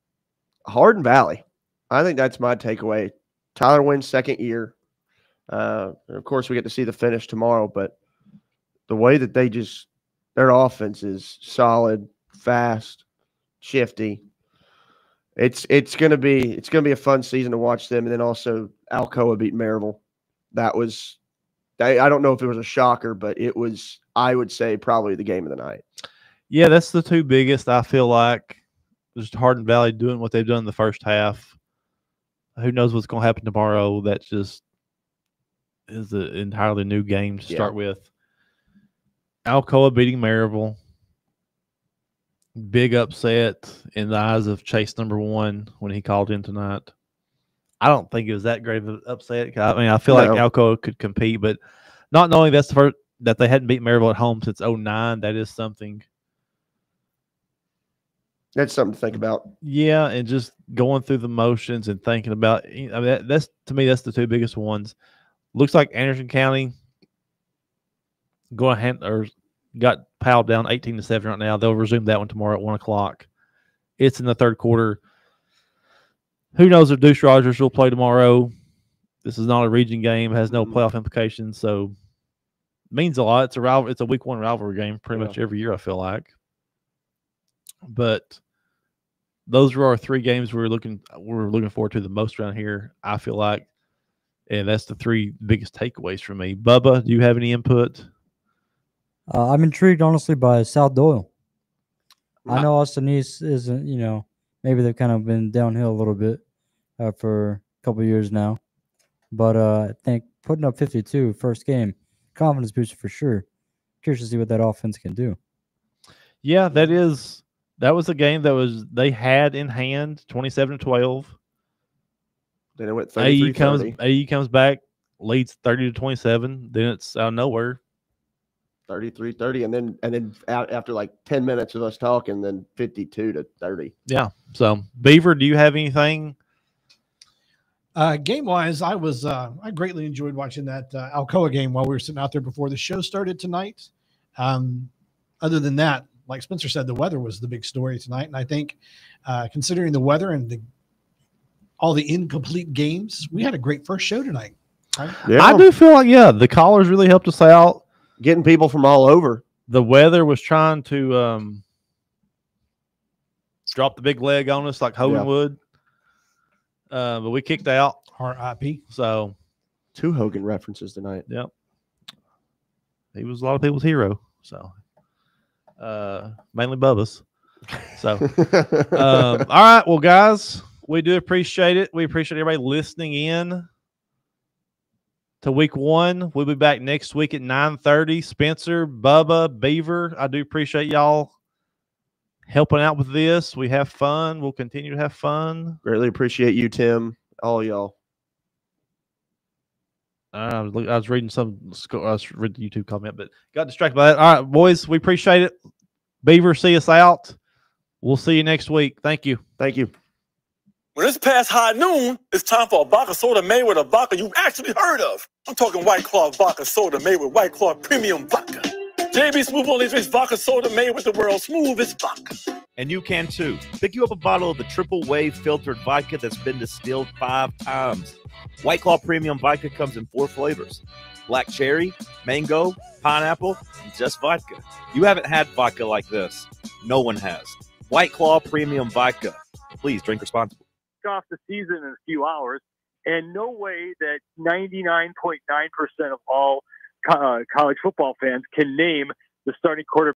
Hardin Valley. I think that's my takeaway. Tyler Wynn's second year. And of course, we get to see the finish tomorrow, but the way that their offense is solid, fast, shifty. It's gonna be a fun season to watch them. And then also Alcoa beat Maryville. That was, I don't know if it was a shocker, but it was, I would say, probably the game of the night. Yeah, that's the two biggest, I feel like. Just Hardin Valley doing what they've done in the first half. Who knows what's going to happen tomorrow? That just is an entirely new game to start with. Alcoa beating Maryville. Big upset in the eyes of Chase #1 when he called in tonight. I don't think it was that great of an upset. I mean, I feel like Alcoa could compete, but not knowing that's the first that they hadn't beat Maryville at home since 2009, that is something. That's something to think about. Yeah, and just going through the motions and thinking about, I mean, that's to me, that's the two biggest ones. Looks like Anderson County got Powell down 18-7 right now. They'll resume that one tomorrow at 1 o'clock. It's in the third quarter. Who knows if Deuce Rogers will play tomorrow? This is not a region game, has no playoff implications, so means a lot. It's a week 1 rivalry game pretty much every year, I feel like. But those are our 3 games we're looking forward to the most around here, I feel like. And that's the 3 biggest takeaways for me. Bubba, do you have any input? I'm intrigued, honestly, by South Doyle. I know Austin East isn't, maybe they've kind of been downhill a little bit for a couple years now. But I think putting up 52 first game, confidence booster for sure. Curious to see what that offense can do. Yeah, that was a game that they had in hand, 27-12. Then it went 33-30. AU comes back, leads 30-27. Then it's out of nowhere. 33-30, and then after like 10 minutes of us talking, then 52-30. Yeah. So Beaver, do you have anything? Game wise, I greatly enjoyed watching that Alcoa game while we were sitting out there before the show started tonight. Other than that, like Spencer said, the weather was the big story tonight, and I think considering the weather and all the incomplete games, we had a great first show tonight. Right? Yeah. I do feel like the callers really helped us out, getting people from all over. The weather was trying to drop the big leg on us like Hogan would. But we kicked out. R.I.P. So 2 Hogan references tonight. Yep. He was a lot of people's hero. So mainly Bubba's. So all right. Well, guys, we do appreciate it. We appreciate everybody listening in to week 1. We'll be back next week at 9:30. Spencer, Bubba, Beaver, I do appreciate y'all helping out with this. We have fun. We'll continue to have fun. Greatly appreciate you, Tim. All y'all. I was reading I was reading the YouTube comment, but got distracted by that. All right, boys, we appreciate it. Beaver, see us out. We'll see you next week. Thank you. Thank you. When it's past high noon, it's time for a vodka soda made with a vodka you've actually heard of. I'm talking White Claw vodka soda made with White Claw premium vodka. JB Smooth only drinks vodka soda made with the world's smoothest vodka. And you can too. Pick you up a bottle of the triple wave filtered vodka that's been distilled 5 times. White Claw Premium Vodka comes in 4 flavors: black cherry, mango, pineapple, and just vodka. You haven't had vodka like this. No one has. White Claw Premium Vodka. Please drink responsibly. Off the season in a few hours, and no way that 99.9% of all college football fans can name the starting quarterback